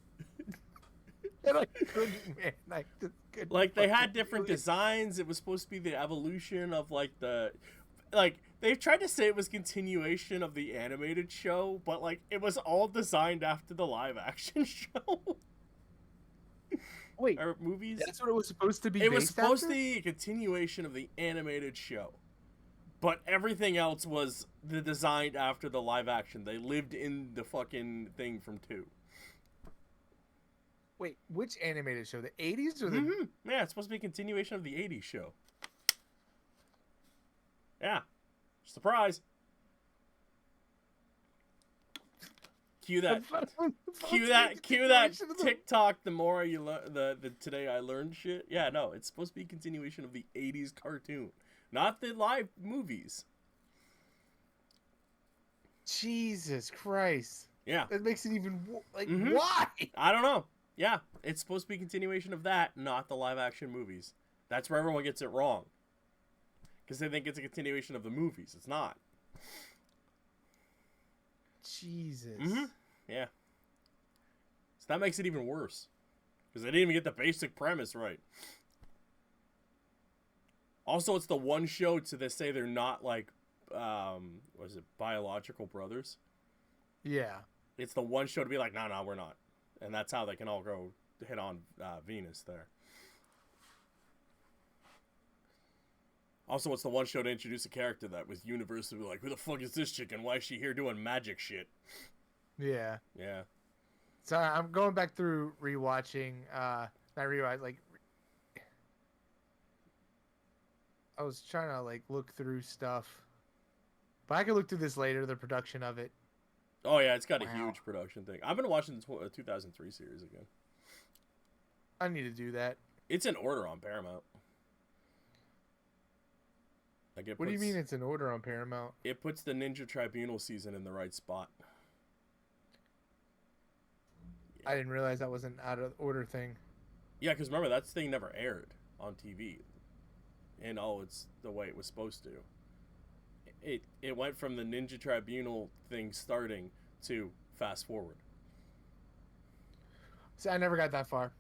And I couldn't, man. I just couldn't. Like, they had different designs. It was supposed to be the evolution of, like, they tried to say it was continuation of the animated show, but, like, it was all designed after the live-action show. Wait, or movies. That's what it was supposed to be. It was supposed to be a continuation of the animated show, but everything else was designed after the live-action. They lived in the fucking thing from 2. Wait, which animated show? The 80s or the... Mm-hmm. Yeah, it's supposed to be a continuation of the 80s show. Yeah. Surprise. Cue that TikTok, the more you learn, the today I learned shit. Yeah, no, it's supposed to be a continuation of the 80s cartoon, not the live movies. Jesus Christ. Yeah. That makes it even, like, why? I don't know. Yeah, it's supposed to be a continuation of that, not the live action movies. That's where everyone gets it wrong. Because they think it's a continuation of the movies. It's not. Jesus. Yeah. So that makes it even worse. Because they didn't even get the basic premise right. Also, it's the one show to they say they're not like, what is it, biological brothers? Yeah. It's the one show to be like, no, we're not. And that's how they can all go hit on Venus there. Also, it's the one show to introduce a character that was universally like, who the fuck is this chick and why is she here doing magic shit? Yeah. Yeah. So I'm going back through rewatching, not rewatch, like, I was trying to like look through stuff, but I can look through this later, the production of it. Oh yeah, it's got a huge production thing. I've been watching the 2003 series again. I need to do that. It's in order on Paramount. Like what do you mean it's in order on Paramount? It puts the Ninja Tribunal season in the right spot. Yeah. I didn't realize that was an out of order thing. Yeah, because remember, that thing never aired on TV. And it's the way it was supposed to. It went from the Ninja Tribunal thing starting to fast forward. See, I never got that far.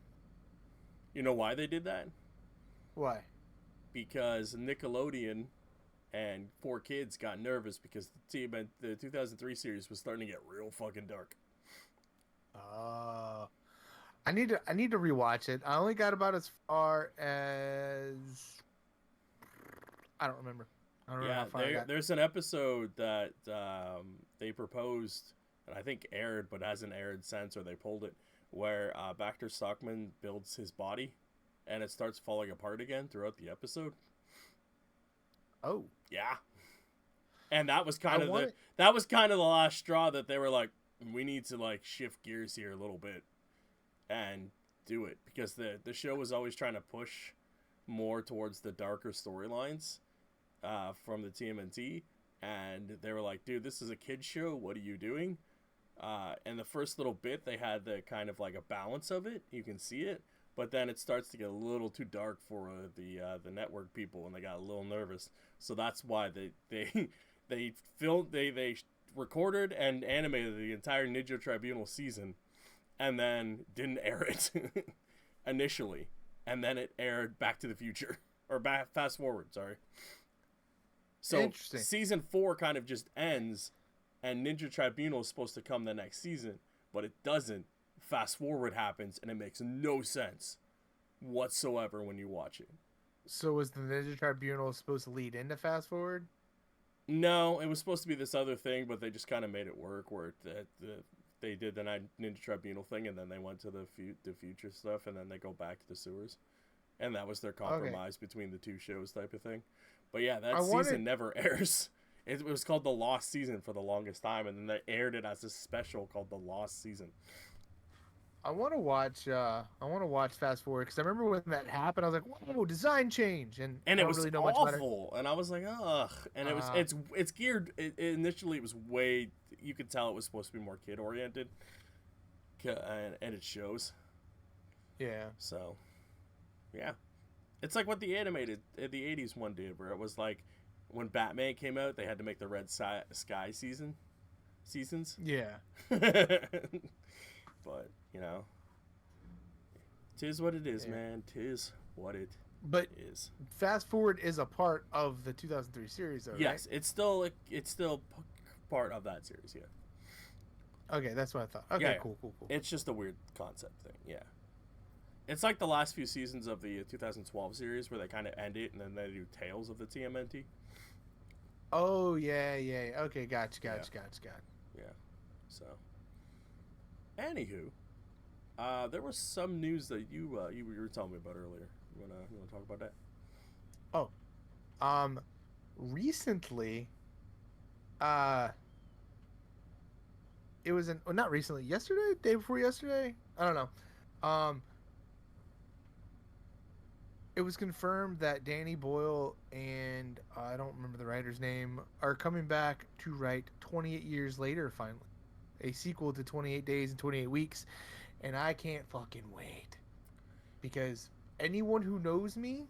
You know why they did that? Why? Because Nickelodeon and 4Kids got nervous because the 2003 series was starting to get real fucking dark. I need to rewatch it. I only got about as far as I don't remember. I don't know how far I got. There's an episode that they proposed and I think aired but hasn't aired since, or they pulled it, where Baxter Stockman builds his body and it starts falling apart again throughout the episode. Oh. Yeah. And that was kind of the last straw that they were like, we need to like shift gears here a little bit and do it, because the show was always trying to push more towards the darker storylines from the TMNT, and they were like, dude, this is a kid's show, what are you doing? And the first little bit they had the kind of like a balance of it, you can see it, but then it starts to get a little too dark for the network people, and they got a little nervous. So that's why they recorded and animated the entire Ninja Tribunal season and then didn't air it initially, and then it aired Back to the Future, or Fast Forward, sorry. So season 4 kind of just ends, and Ninja Tribunal is supposed to come the next season, but it doesn't. Fast Forward happens, and it makes no sense whatsoever when you watch it. So was the Ninja Tribunal supposed to lead into Fast Forward? No, it was supposed to be this other thing, but they just kind of made it work where they did the Ninja Tribunal thing, and then they went to the future stuff, and then they go back to the sewers. And that was their compromise between the two shows type of thing. But yeah, that season never airs. It was called The Lost Season for the longest time, and then they aired it as a special called The Lost Season. I want to watch Fast Forward, because I remember when that happened, I was like, "Whoa, design change!" And it was really awful. And I was like, "Ugh!" And it's geared. Initially, it was way. You could tell it was supposed to be more kid oriented, and it shows. Yeah. So, yeah, it's like what the animated the '80s one did, where it was like when Batman came out, they had to make the Red Sky seasons. Yeah. But, you know, 'tis what it is, man. 'Tis what it is. Fast Forward is a part of the 2003 series, though, yes, right? it's still part of that series, yeah. Okay, that's what I thought. Okay, yeah, cool. It's just a weird concept thing, yeah. It's like the last few seasons of the 2012 series where they kind of end it and then they do Tales of the TMNT. Oh, yeah. Okay, gotcha. Yeah, so... Anywho, there was some news that you were telling me about earlier. You wanna talk about that? Oh, recently, it was not recently, yesterday, day before yesterday, I don't know. It was confirmed that Danny Boyle and I don't remember the writer's name are coming back to write 28 years later finally. A sequel to 28 Days and 28 Weeks, and I can't fucking wait, because anyone who knows me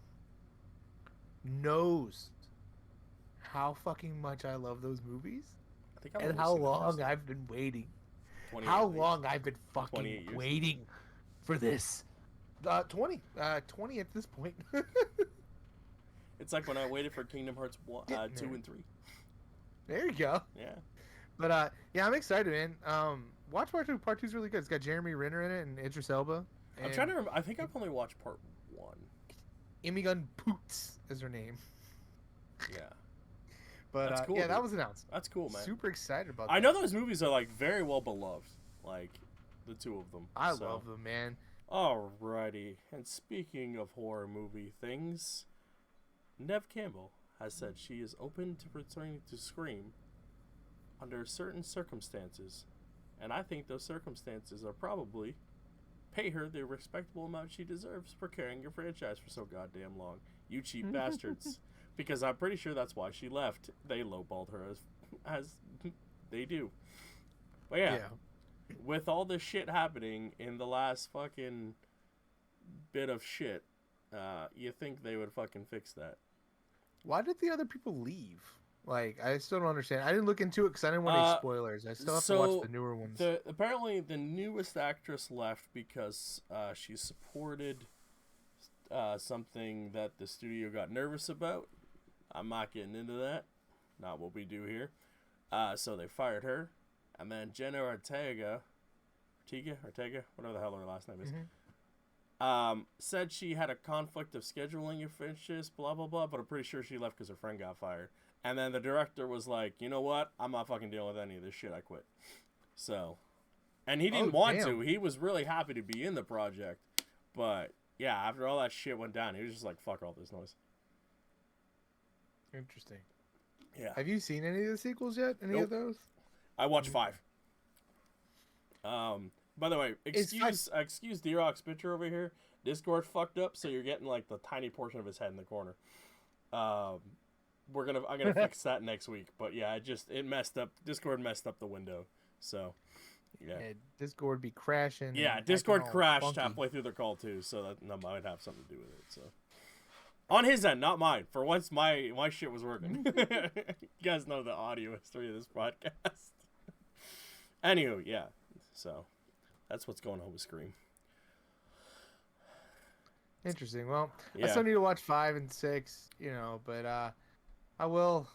knows how fucking much I love those movies, and how long I've been waiting, how long I've been fucking waiting for this. 20. 20 at this point. It's like when I waited for Kingdom Hearts 2 there. and 3. There you go. Yeah. But yeah, I'm excited, man. Watch Part 2. Part 2 is really good. It's got Jeremy Renner in it and Idris Elba. I'm trying to remember. I think I've only watched part 1. Imigun Poots is her name. Yeah. But That's cool, yeah, dude. that was announced. That's cool, man. Super excited about I that. know those movies are like very well beloved. Like the two of them. I love them, man. Alrighty. And speaking of horror movie things, Neve Campbell has said she is open to returning to Scream under certain circumstances. And I think those circumstances are probably pay her the respectable amount she deserves for carrying your franchise for so goddamn long. You cheap bastards. Because I'm pretty sure that's why she left. They lowballed her as they do. But yeah, with all this shit happening in the last fucking bit of shit, you think they would fucking fix that. Why did the other people leave? Like, I still don't understand. I didn't look into it because I didn't want any spoilers. I still have to watch the newer ones. Apparently, the newest actress left because she supported something that the studio got nervous about. I'm not getting into that. Not what we do here. So they fired her. And then Jenna Ortega, whatever the hell her last name is, said she had a conflict of scheduling issues, blah, blah, blah. But I'm pretty sure she left because her friend got fired. And then the director was like, you know what? I'm not fucking dealing with any of this shit. I quit. So, and he didn't want to. He was really happy to be in the project. But, yeah, after all that shit went down, he was just like, fuck all this noise. Interesting. Yeah. Have you seen any of the sequels yet? Any of those? I watched 5. By the way, excuse D-Rock's picture over here. Discord fucked up, so you're getting like the tiny portion of his head in the corner. I'm gonna fix that next week. But yeah, it messed up. Discord messed up the window. So yeah, Discord be crashing. Yeah, Discord crashed halfway through the call too, so that might have something to do with it. So on his end, not mine. For once, my shit was working. You guys know the audio history of this podcast. Anywho, yeah. So that's what's going on with Scream. Interesting. Well, I still need to watch 5 and 6, but I'll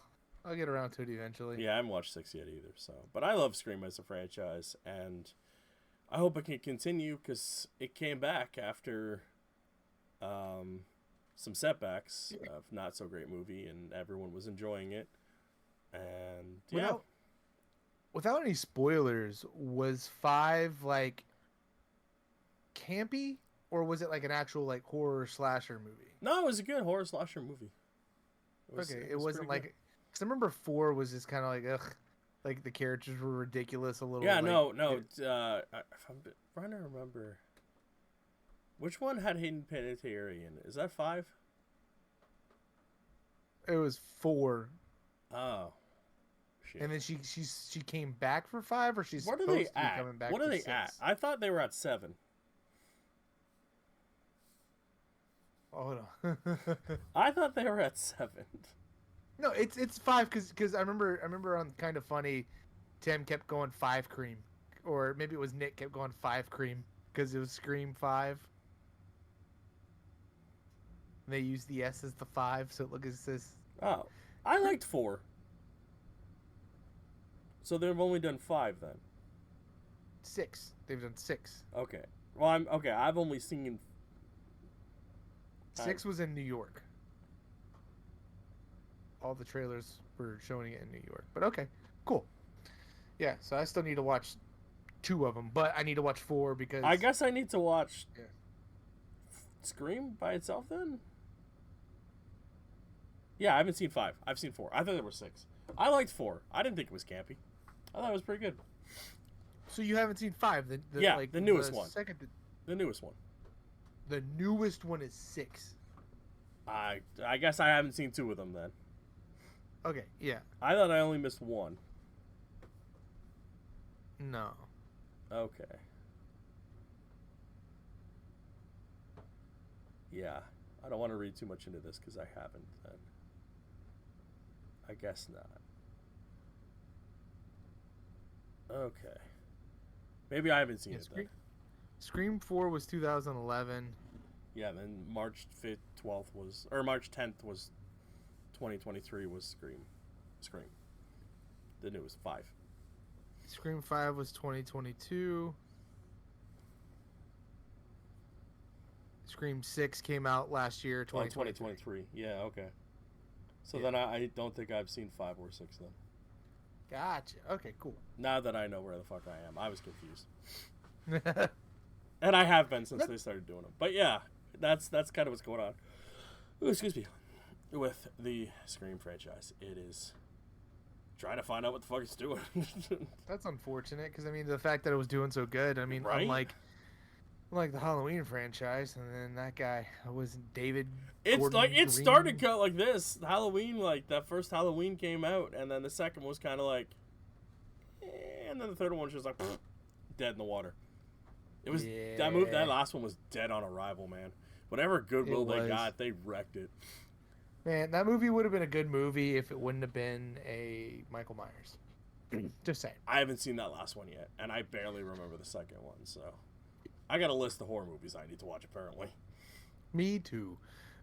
get around to it eventually. Yeah, I haven't watched 6 yet either. So, but I love Scream as a franchise, and I hope it can continue because it came back after some setbacks of not so great movie, and everyone was enjoying it. And without any spoilers, was 5 like campy, or was it like an actual like horror slasher movie? No, it was a good horror slasher movie. It wasn't like, because I remember 4 was just kind of like ugh, like the characters were ridiculous a little. Yeah, no. I'm trying to remember. Which one had Hayden Panettiere in it? Is that 5? It was 4. Oh. Shit. And then she came back for 5, or she's supposed to be coming back. What are they at? I thought they were at 7. Hold on. I thought they were at 7. No, it's 5 because I remember on Kind of Funny, Tim kept going 5 cream, or maybe it was Nick kept going 5 cream because it was Scream 5. And they used the S as the 5, so it looks as this. Oh, I liked 4. So they've only done 5 then. 6. They've done 6. Okay. Well, I've only seen. 6 was in New York. All the trailers were showing it in New York. But okay, cool. Yeah, so I still need to watch 2 of them, but I need to watch 4 because I guess I need to watch Scream by itself then. Yeah, I haven't seen 5. I've seen 4. I thought there were 6. I liked 4. I didn't think it was campy. I thought it was pretty good. So you haven't seen 5? The newest one. The newest one. The newest one is 6. I guess I haven't seen 2 of them then. Okay, yeah. I thought I only missed 1. No. Okay. Yeah. I don't want to read too much into this because I haven't then. I guess not. Okay. Maybe I haven't seen it then. Scream 4 was 2011. Yeah, then March 5th, 12th was, or March 10th was 2023 was Scream. The newest 5. Scream 5 was 2022. Scream 6 came out last year, 2023. 2023. Yeah, okay. So Yeah. then I don't think I've seen 5 or 6 then. Gotcha. Okay, cool. Now that I know where the fuck I am, I was confused. And I have been since they started doing them. But yeah, that's kind of what's going on. Ooh, excuse me. With the Scream franchise, it is trying to find out what the fuck it's doing. That's unfortunate because I mean the fact that it was doing so good. I mean, right? unlike the Halloween franchise, and then that guy was David. It's Gordon like it Green. started like this. Halloween, like that first Halloween came out, and then the second was kind of like, and then the third one was just like dead in the water. It was that last one was dead on arrival, man. Whatever goodwill they got, they wrecked it. Man, that movie would have been a good movie if it wouldn't have been a Michael Myers. Just saying. I haven't seen that last one yet, and I barely remember the second one, so I got a list of horror movies I need to watch, apparently. Me too.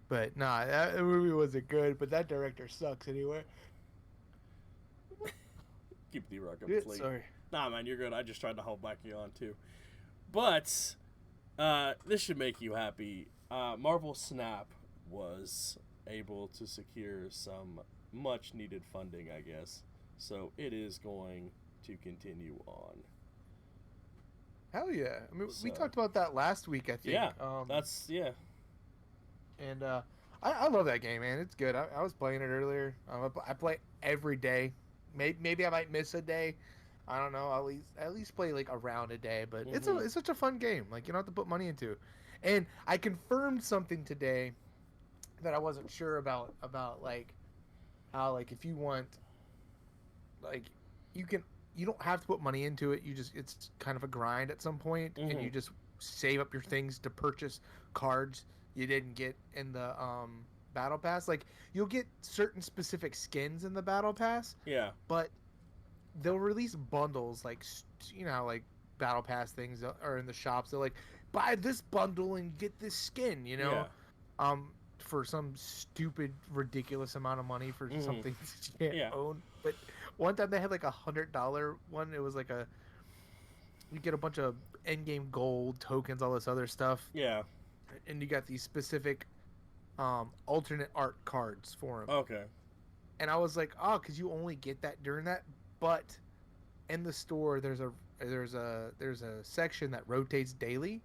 But nah, that movie wasn't good, but that director sucks anyway. Keep the rock up the sleeve. Sorry. Nah, man, you're good. I just tried to hold back you on, too. But this should make you happy. Marvel Snap was able to secure some much-needed funding, I guess. So it is going to continue on. Hell yeah. I mean, we talked about that last week, I think. Yeah, yeah. And I love that game, man. It's good. I was playing it earlier. I play every day. Maybe I might miss a day. I don't know. At least play like a round a day. But it's such a fun game. Like you don't have to put money into. And I confirmed something today that I wasn't sure about like how like if you want like you don't have to put money into it. It's kind of a grind at some point, and you just save up your things to purchase cards you didn't get in the battle pass. Like you'll get certain specific skins in the battle pass. Yeah. But they'll release bundles like like battle pass things are in the shops. They're like buy this bundle and get this skin, Yeah. For some stupid ridiculous amount of money for something that you can't own. But one time they had like $100 one. It was like you get a bunch of endgame gold tokens, all this other stuff. Yeah. And you got these specific alternate art cards for them. Okay. And I was like, oh, because you only get that during that. But in the store, there's a section that rotates daily,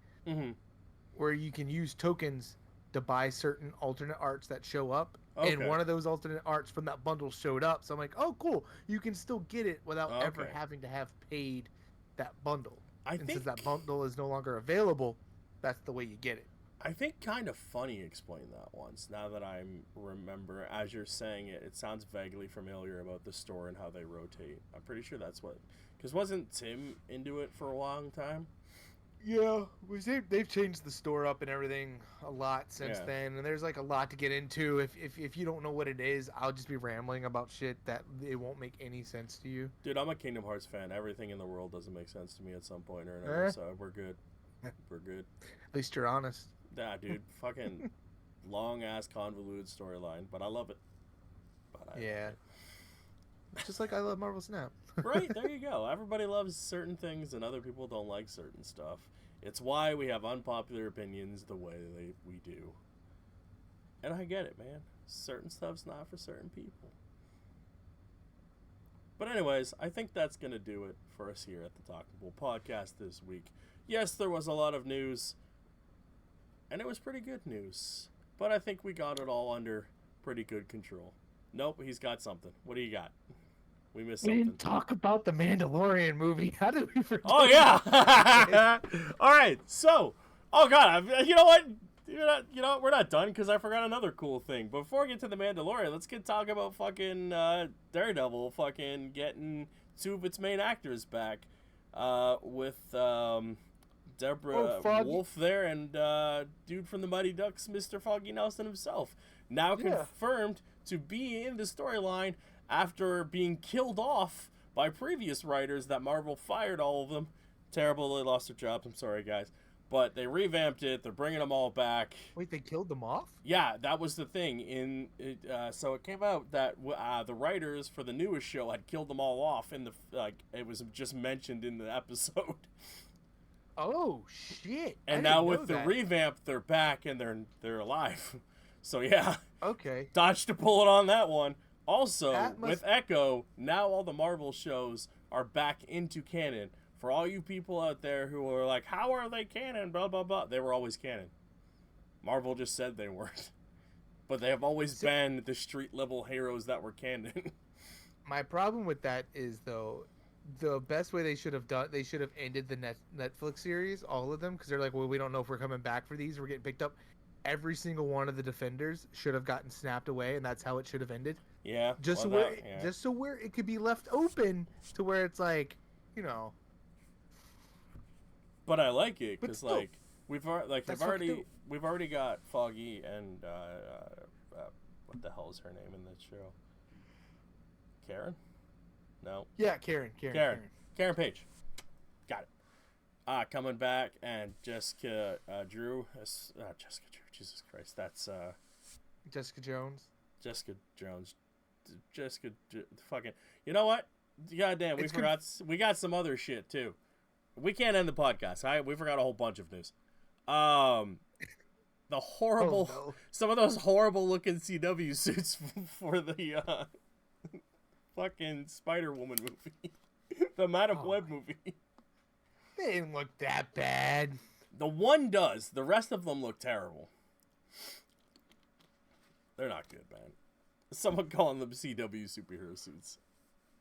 where you can use tokens to buy certain alternate arts that show up. Okay. And one of those alternate arts from that bundle showed up. So I'm like, oh, cool. You can still get it without ever having to have paid that bundle. Since that bundle is no longer available, that's the way you get it. I think Kind of Funny explained that once. Now that I remember, as you're saying it, it sounds vaguely familiar about the store and how they rotate. I'm pretty sure that's what... Because wasn't Tim into it for a long time? Yeah, they've changed the store up and everything a lot since then, and there's like a lot to get into. If you don't know what it is, I'll just be rambling about shit that it won't make any sense to you. Dude, I'm a Kingdom Hearts fan. Everything in the world doesn't make sense to me at some point or another, so we're good. We're good. At least you're honest. Nah, dude, fucking long-ass convoluted storyline, but I love it. Just like I love Marvel Snap. Right, there you go. Everybody loves certain things and other people don't like certain stuff. It's why we have unpopular opinions the way we do. And I get it, man. Certain stuff's not for certain people. But anyways, I think that's going to do it for us here at the Talking Bull podcast this week. Yes, there was a lot of news, and it was pretty good news. But I think we got it all under pretty good control. Nope, he's got something. What do you got? We missed something. We didn't talk about the Mandalorian movie. How did we forget? Oh, yeah. All right. So, oh, God. You know what? We're not done because I forgot another cool thing. Before we get to the Mandalorian, let's talk about fucking Daredevil fucking getting two of its main actors back with Deborah Wolf there and dude from the Mighty Ducks, Mr. Foggy Nelson himself. Now confirmed to be in the storyline after being killed off by previous writers that Marvel fired all of them. Terrible, they lost their jobs. I'm sorry, guys. But they revamped it. They're bringing them all back. Wait, they killed them off? Yeah, that was the thing. So it came out that the writers for the newest show had killed them all off in the it was just mentioned in the episode. Oh shit! And now with the revamp, they're back and they're alive. So yeah. Okay. Dodged a bullet on that one. Also, with Echo, now all the Marvel shows are back into canon. For all you people out there who are like, how are they canon? Blah, blah, blah. They were always canon. Marvel just said they weren't. But they have always been the street-level heroes that were canon. My problem with that is, though, the best way they should have ended the Netflix series, all of them, because they're like, well, we don't know if we're coming back for these. We're getting picked up. Every single one of the Defenders should have gotten snapped away, and that's how it should have ended. Yeah. Just so where it could be left open to where it's like, you know. But I like it because we've already got Foggy and what the hell is her name in that show? Karen? No. Yeah, Karen Page. Got it. Coming back, and Jessica Drew. Jessica Drew. Jesus Christ, that's Jessica Jones. Fucking. You know what? Goddamn, we got some other shit too. We can't end the podcast. We forgot a whole bunch of news. The horrible, some of those horrible looking CW suits for the fucking Spider-Woman movie, the Madam Web movie. They didn't look that bad. The one does. The rest of them look terrible. They're not good, man. Someone calling them CW superhero suits,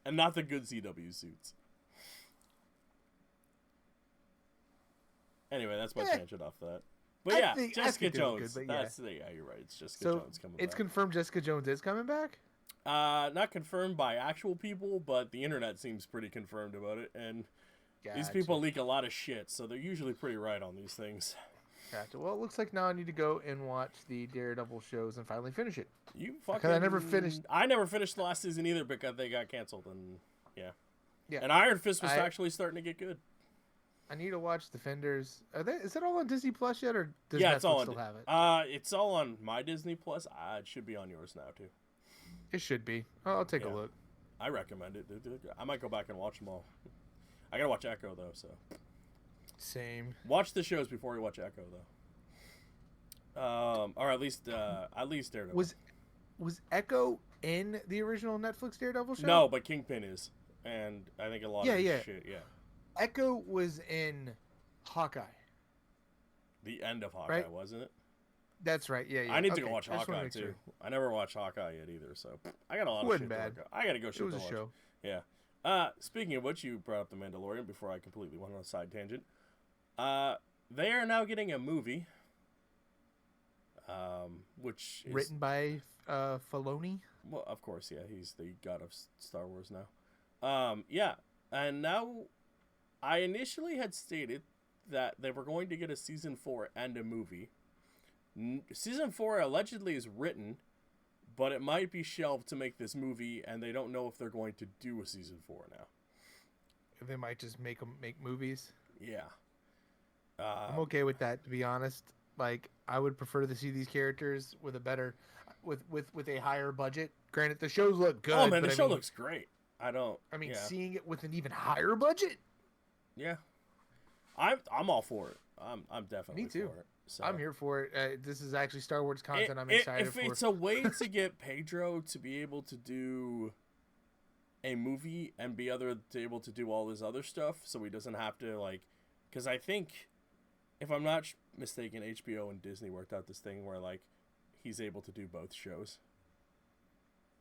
and not the good CW suits. Anyway, that's my tangent off that. But yeah, Jessica Jones. You're right. It's Jessica Jones coming back. It's confirmed Jessica Jones is coming back? Not confirmed by actual people, but the internet seems pretty confirmed about it. And these people leak a lot of shit, so they're usually pretty right on these things. Gotcha. Well, it looks like now I need to go and watch the Daredevil shows and finally finish it. You fucking... I never finished the last season either because they got canceled, and yeah. And Iron Fist was actually starting to get good. I need to watch Defenders. Is it all on Disney Plus yet, or does Netflix still have it? It's all on my Disney Plus. It should be on yours now too. It should be. I'll take a look. I recommend it. I might go back and watch them all. I gotta watch Echo though, so. Same. Watch the shows before you watch Echo though. Or at least Daredevil. Was Echo in the original Netflix Daredevil show? No, but Kingpin is, and I think a lot of shit. Yeah. Echo was in Hawkeye. The end of Hawkeye, wasn't it? That's right. Yeah. I need to go watch Hawkeye too. Sure. I never watched Hawkeye yet either, so I got a lot of shit. I gotta go shit to watch. Show. Yeah. Speaking of which, you brought up The Mandalorian before I completely went on a side tangent. They are now getting a movie. Which is written by Filoni. Well, of course, yeah. He's the god of Star Wars now. Yeah, and now. I initially had stated that they were going to get a season 4 and a movie. Season 4 allegedly is written, but it might be shelved to make this movie, and they don't know if they're going to do a season 4 now. They might just make movies. Yeah. I'm okay with that, to be honest. Like, I would prefer to see these characters with a better, with a higher budget. Granted, the shows look good. Oh man, the show looks great. Seeing it with an even higher budget. Yeah, I'm all for it. I'm definitely for it. So. I'm here for it. This is actually Star Wars content. I'm excited for. If it's a way to get Pedro to be able to do a movie and be able to do all this other stuff, so he doesn't have to because I think, if I'm not mistaken, HBO and Disney worked out this thing where he's able to do both shows.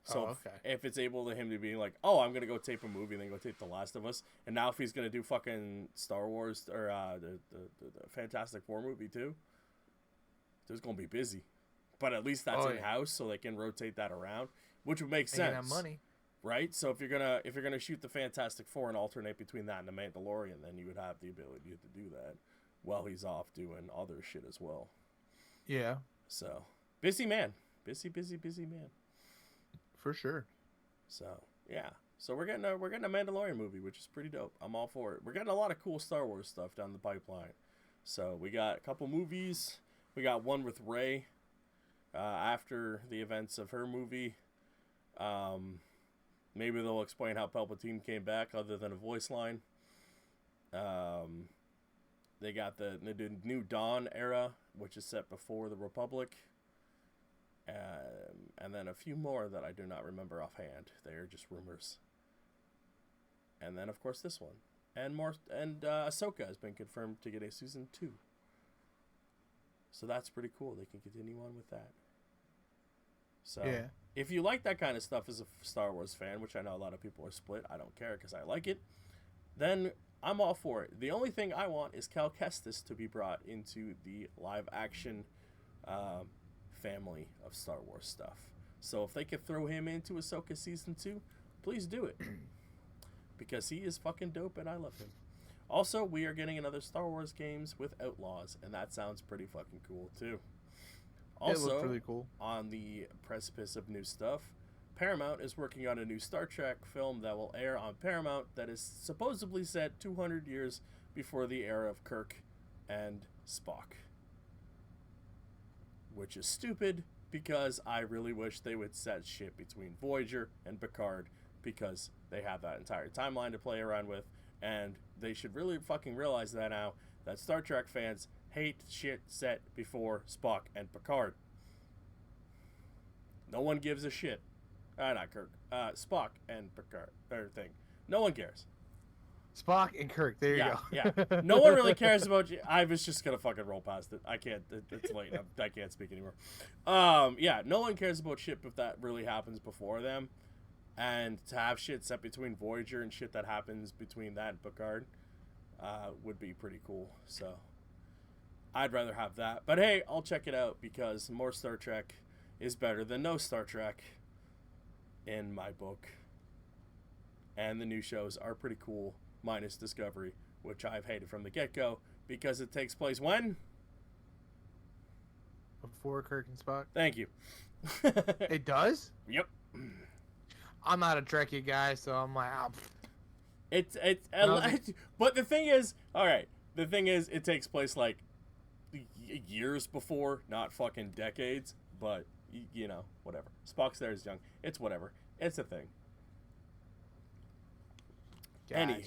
So if it's able to him to be like, oh, I'm gonna go tape a movie and then go tape The Last of Us, and now if he's gonna do fucking Star Wars or the Fantastic Four movie too, there's gonna be busy. But at least that's in house, so they can rotate that around, which would make sense. Have money, right? So if you're gonna shoot the Fantastic Four and alternate between that and the Mandalorian, then you would have the ability to do that while he's off doing other shit as well. Yeah. So busy man. Busy man. For sure. So yeah. So we're getting a Mandalorian movie, which is pretty dope. I'm all for it. We're getting a lot of cool Star Wars stuff down the pipeline. So we got a couple movies. We got one with Rey after the events of her movie. Maybe they'll explain how Palpatine came back other than a voice line. They got the New Dawn era, which is set before the Republic. And then a few more that I do not remember offhand. They are just rumors. And then, of course, this one. And more. And Ahsoka has been confirmed to get a season 2. So that's pretty cool. They can continue on with that. So, Yeah. if you like that kind of stuff as a Star Wars fan, which I know a lot of people are split, I don't care because I like it, then I'm all for it. The only thing I want is Cal Kestis to be brought into the live-action family of Star Wars stuff. So if they could throw him into Ahsoka Season 2, please do it. Because he is fucking dope and I love him. Also, we are getting another Star Wars games with Outlaws, and that sounds pretty fucking cool, too. Also, it looked really cool. On the precipice of new stuff, Paramount is working on a new Star Trek film that will air on Paramount that is supposedly set 200 years before the era of Kirk and Spock. Which is stupid, because I really wish they would set shit between Voyager and Picard, because they have that entire timeline to play around with, and they should really fucking realize that now, that Star Trek fans hate shit set before Spock and Picard. No one gives a shit. Not Kirk. Spock and Picard. Thing. No one cares. Spock and Kirk. There you go. Yeah. No one really cares about you. I was just gonna fucking roll past it. I can't. It's late. I can't speak anymore. Yeah. No one cares about shit if that really happens before them, and to have shit set between Voyager and shit that happens between that and Picard, would be pretty cool. So, I'd rather have that. But hey, I'll check it out because more Star Trek is better than no Star Trek, in my book. And the new shows are pretty cool, minus Discovery, which I've hated from the get-go because it takes place when? Before Kirk and Spock. Thank you. It does? Yep. I'm not a Trekkie guy, so I'm like, but the thing is, all right. The thing is, it takes place like years before, not fucking decades. But you know, whatever. Spock's there as young. It's whatever. It's a thing. gotcha.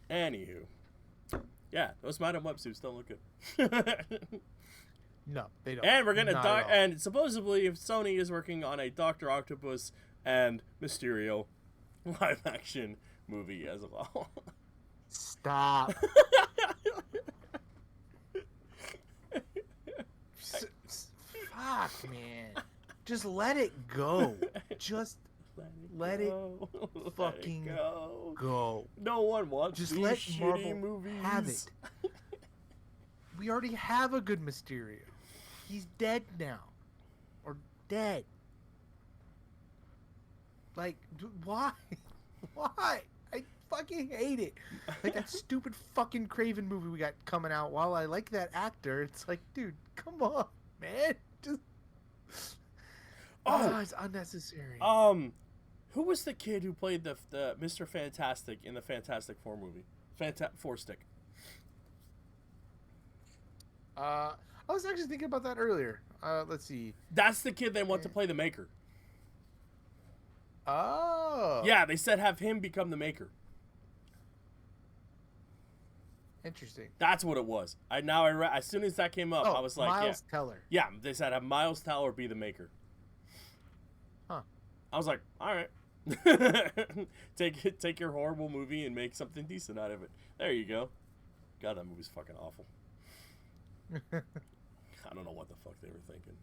Anywho. Yeah, those Madam Web suits don't look good. No, they don't. And we're gonna and supposedly if Sony is working on a Dr. Octopus and Mysterio live action movie as well. Stop. Fuck, man. Just let it go. Just let it fucking go. No one wants just these let shitty Marvel movies. have it. We already have a good Mysterio. He's dead now. Or dead. Like, why? Why? I fucking hate it. Like that stupid fucking Craven movie we got coming out. While I like that actor, it's like, dude, come on, man. Just... Oh, it's unnecessary. Who was the kid who played the Mr. Fantastic in the Fantastic Four movie? Four Stick. I was actually thinking about that earlier. Let's see. That's the kid they want to play the Maker. Oh. Yeah, they said have him become the Maker. Interesting. That's what it was. As soon as that came up, I was like, Miles Teller. Yeah, they said have Miles Teller be the Maker. Huh. I was like, all right. Take your horrible movie and make something decent out of it. There you go. God, that movie's fucking awful. I don't know what the fuck they were thinking.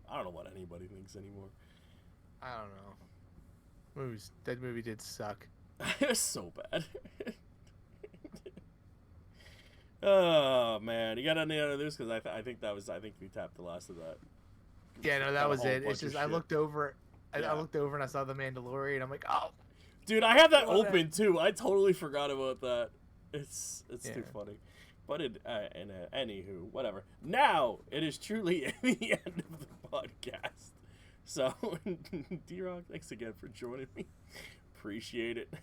I don't know what anybody thinks anymore. I don't know. That movie did suck. It was so bad. Oh man, you got any other news? Because I think we tapped the last of that. Yeah, no, that was it. It's just I looked over. I looked over and I saw the Mandalorian. I'm like, oh, dude, I have that open too. I totally forgot about that. It's too funny. But anywho, whatever. Now it is truly the end of the podcast. So, D-Rock, thanks again for joining me. Appreciate it.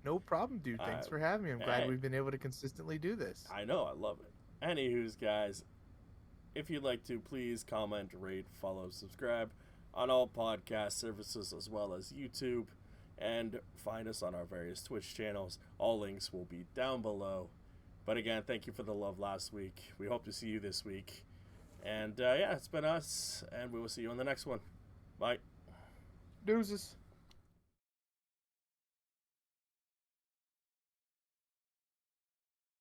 No problem, dude. Thanks for having me. I'm glad we've been able to consistently do this. I know, I love it. Anywho's, guys, if you'd like to, please comment, rate, follow, subscribe on all podcast services as well as YouTube, and find us on our various Twitch channels. All links will be down below. But again, thank you for the love last week. We hope to see you this week. And yeah, it's been us, and we will see you on the next one. Bye. Deuces.